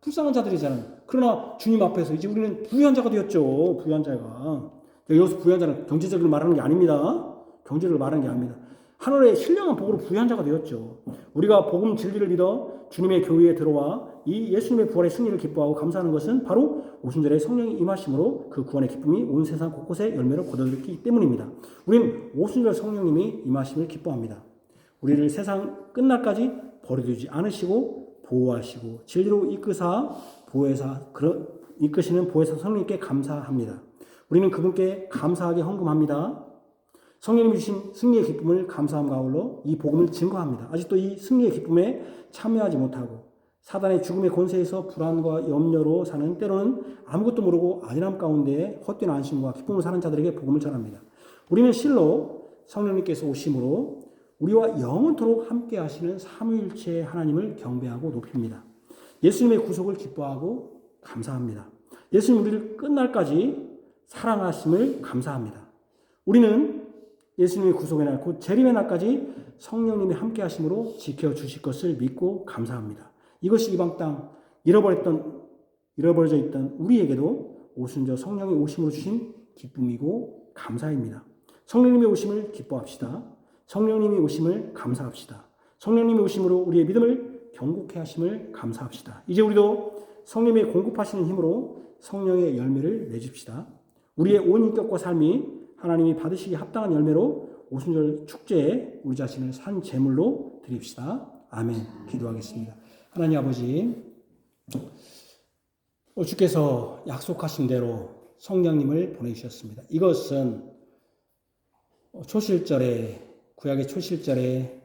불쌍한 자들이잖아요. 그러나 주님 앞에서 이제 우리는 부유한 자가 되었죠. 부유한 자가. 여기서 부유한 자는 경제적으로 말하는 게 아닙니다. 경제적으로 말하는 게 아닙니다. 하늘의 신령한 복으로 부유한 자가 되었죠. 우리가 복음 진리를 믿어 주님의 교회에 들어와 이 예수님의 부활의 승리를 기뻐하고 감사하는 것은 바로 오순절에 성령이 임하심으로 그 구원의 기쁨이 온 세상 곳곳에 열매를 거둬들였기 때문입니다. 우리는 오순절 성령님이 임하심을 기뻐합니다. 우리를 세상 끝날까지 버려두지 않으시고 보호하시고 진리로 이끄사 이끄시는 보혜사 성령님께 감사합니다. 우리는 그분께 감사하게 헌금합니다. 성령님이 주신 승리의 기쁨을 감사함과 아울러 이 복음을 증거합니다. 아직도 이 승리의 기쁨에 참여하지 못하고 사단의 죽음의 권세에서 불안과 염려로 사는, 때로는 아무것도 모르고 안일함 가운데 헛된 안심과 기쁨을 사는 자들에게 복음을 전합니다. 우리는 실로 성령님께서 오심으로 우리와 영원토록 함께 하시는 삼위일체의 하나님을 경배하고 높입니다. 예수님의 구속을 기뻐하고 감사합니다. 예수님 우리를 끝날까지 사랑하심을 감사합니다. 우리는 예수님의 구속의 날, 곧 재림의 날까지 성령님이 함께 하심으로 지켜주실 것을 믿고 감사합니다. 이것이 이방 땅 잃어버려져 있던 우리에게도 오순절 성령의 오심으로 주신 기쁨이고 감사입니다. 성령님의 오심을 기뻐합시다. 성령님의 오심을 감사합시다. 성령님의 오심으로 우리의 믿음을 경고케 하심을 감사합시다. 이제 우리도 성령의 공급하시는 힘으로 성령의 열매를 맺읍시다. 우리의 온 인격과 삶이 하나님이 받으시기 합당한 열매로 오순절 축제에 우리 자신을 산 제물로 드립시다. 아멘. 기도하겠습니다. 하나님 아버지, 주께서 약속하신 대로 성령님을 보내주셨습니다. 이것은 초실절에, 구약의 초실절에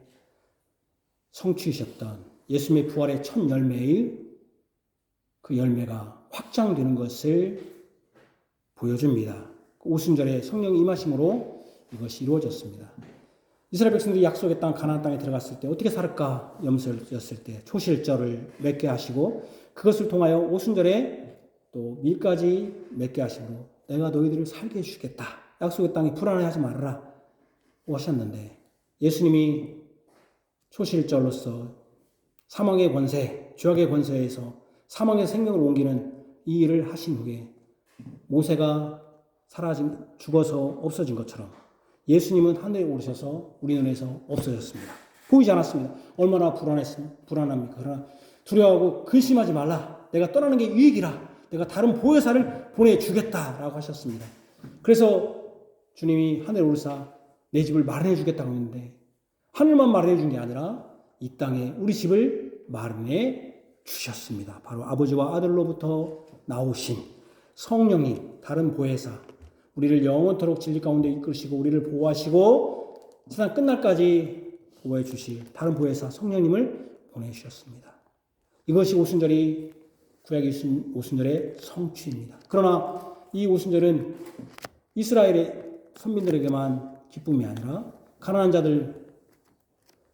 성취하셨던 예수님의 부활의 첫 열매일 그 열매가 확장되는 것을 보여줍니다. 오순절에 성령이 임하심으로 이것이 이루어졌습니다. 이스라엘 백성들이 약속의 땅 가나안 땅에 들어갔을 때 어떻게 살을까 염려였을 때 초실절을 맺게 하시고 그것을 통하여 오순절에 또 밀까지 맺게 하심으로 내가 너희들을 살게 해주겠다. 약속의 땅에 불안해하지 말아라 하셨는데 예수님이 초실절로서 사망의 권세, 죄악의 권세에서 사망의 생명을 옮기는 이 일을 하신 후에 모세가 죽어서 없어진 것처럼 예수님은 하늘에 오르셔서 우리 눈에서 없어졌습니다. 보이지 않았습니다. 얼마나 불안합니까? 그러나 두려워하고 근심하지 말라. 내가 떠나는 게 유익이라. 내가 다른 보혜사를 보내주겠다라고 하셨습니다. 그래서 주님이 하늘에 오르사 내 집을 마련해 주겠다고 했는데 하늘만 마련해 준 게 아니라 이 땅에 우리 집을 마련해 주셨습니다. 바로 아버지와 아들로부터 나오신 성령님, 다른 보혜사, 우리를 영원토록 진리 가운데 이끌시고 우리를 보호하시고 세상 끝날까지 보호해 주실 다른 보혜사 성령님을 보내주셨습니다. 이것이 오순절이 구약의 오순절의 성취입니다. 그러나 이 오순절은 이스라엘의 선민들에게만 기쁨이 아니라 가난한 자들,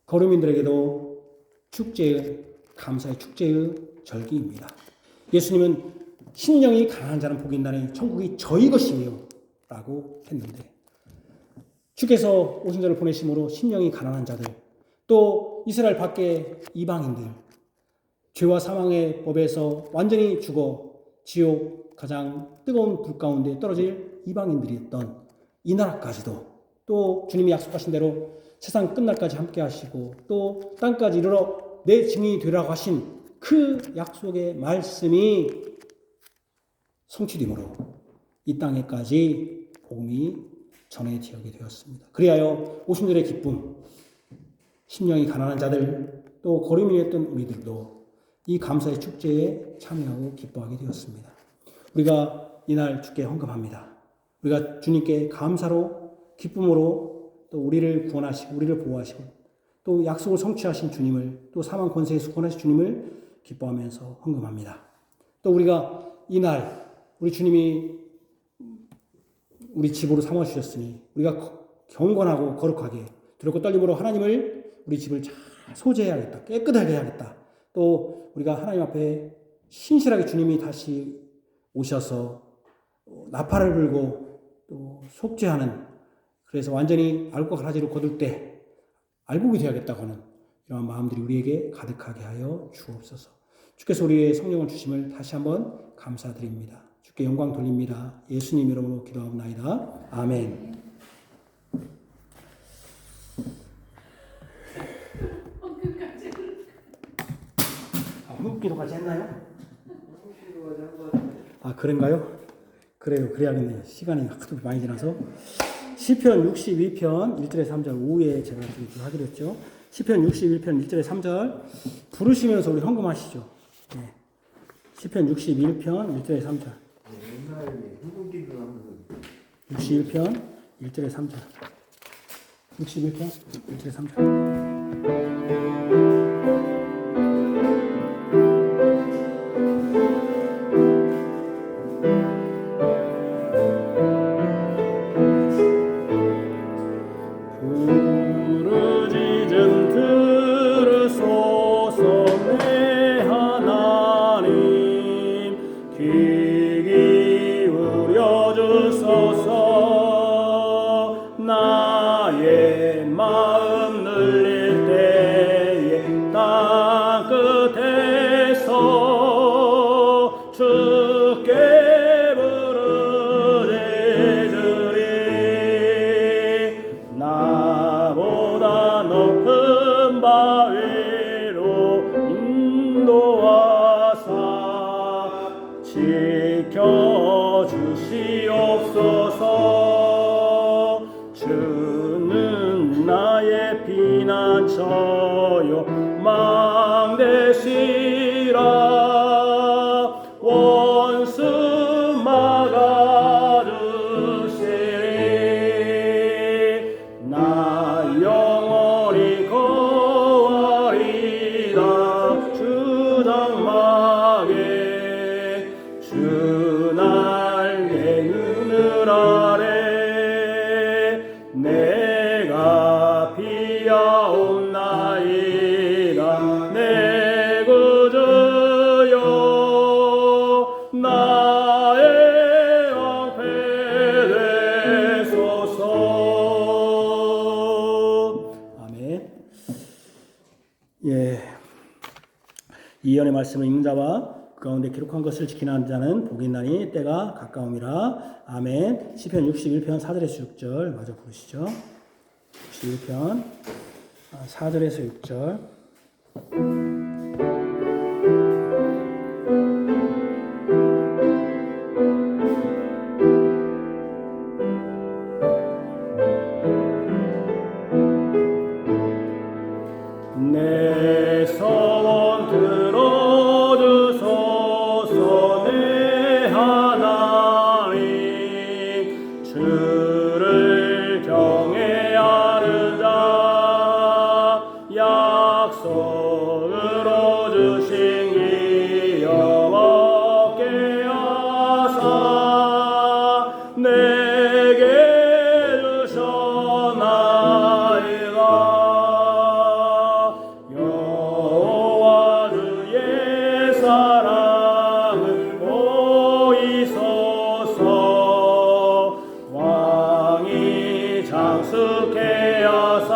거류민들에게도 축제의 감사의 축제의 절기입니다. 예수님은 심령이 가난한 자는 복이 있나니 천국이 저희 것이며 라고 했는데 주께서 오순절을 보내심으로 심령이 가난한 자들 또 이스라엘 밖의 이방인들 죄와 사망의 법에서 완전히 죽어 지옥 가장 뜨거운 불 가운데 떨어질 이방인들이었던 이 나라까지도 또 주님이 약속하신 대로 세상 끝날까지 함께 하시고 또 땅까지 이르러 내 증인이 되라고 하신 그 약속의 말씀이 성취됨으로 이 땅에까지 복음이 전해지게 되었습니다. 그리하여 오순절의 기쁨, 심령이 가난한 자들 또 거류민이었던 우리들도 이 감사의 축제에 참여하고 기뻐하게 되었습니다. 우리가 이날 주께 헌금합니다. 우리가 주님께 감사로 기쁨으로 또 우리를 구원하시고 우리를 보호하시고 또 약속을 성취하신 주님을 또 사망 권세에서 구원하신 주님을 기뻐하면서 헌금합니다. 또 우리가 이날 우리 주님이 우리 집으로 삼아주셨으니 우리가 경건하고 거룩하게 두렵고 떨림으로 하나님을 우리 집을 잘 소재해야겠다. 깨끗하게 해야겠다. 또 우리가 하나님 앞에 신실하게 주님이 다시 오셔서 나팔을 불고 또 속죄하는 그래서 완전히 알곡과 가라지로 거둘 때 알곡이 되어야겠다고 하는 이러한 마음들이 우리에게 가득하게 하여 주옵소서. 주께서 우리의 성령을 주심을 다시 한번 감사드립니다. 주께 영광 돌립니다. 예수님 이름으로 기도합니다. 아멘. 헌금기도까지 했나요? 아 그런가요? 그래요. 그래야겠네요. 시간이 하도 많이 지나서 시편 62편 1절에 3절 오후에 제가 하기로 했죠. 시편 61편 1절에 3절 부르시면서 우리 헌금하시죠. 네. 시편 61편 1절에 3절 61편 1절에 3절 61편 1절에 3절 부르짖으며 귀 기울여 주소서. 나의 마음 눌릴 때에 땅 끝에서 주께 부르짖으리. 나보다 높은 바위로 인도하사 지켜주시옵소서. 주는 나의 피난처요 망대시라. 원수 막아주시리. 나 영원히 거하리다 주 장막에. 주 날개 그늘 아래. 내가 피하옵나이다 내 구주여. 나의 방패 되소서. 아멘. 예. 이언의 말씀을 읽는 자와 그 가운데 기록한 것을 지키는 자는 복이 있나니 때가 가까움이라. 아멘. 시편 61편 4절에서 6절 마저 부르시죠. 61편 4절에서 6절. 내 소원 들어주소서. 내 하나님 주를 경외하는 자. 약속으로 주신 기업 얻게 하사 내게 주셨나이다. 여호와 주의 사랑을 보이소서. 왕이 장수케 하사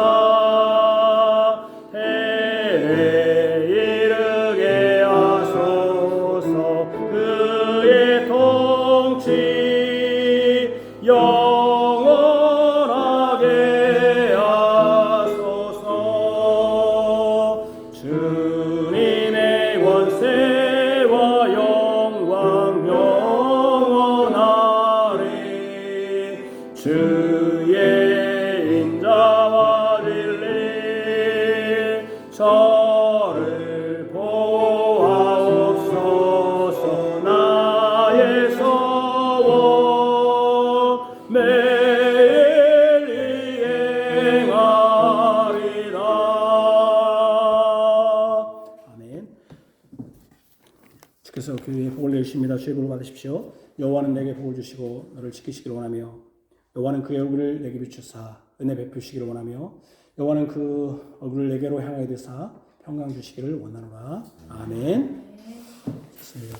해에 이르게 하소서. 그의 통치 영원하게 하소서. 주님의 권세와 영광 영원하리. 주의 인자와 진리 저를 보아옵소서. 나의 소원 매일 이행하리라. 아멘. 주께서 교회에 복을 내주십니다. 주의 복을 받으십시오. 여호와는 내게 복을 주시고 너를 지키시기를 원하며 여호와는 그의 얼굴을 내게 비추사 은혜 베푸시기를 원하며 여호와는 그 얼굴을 내게로 향하여 드사 평강 주시기를 원하노라. 아멘. 좋습니다.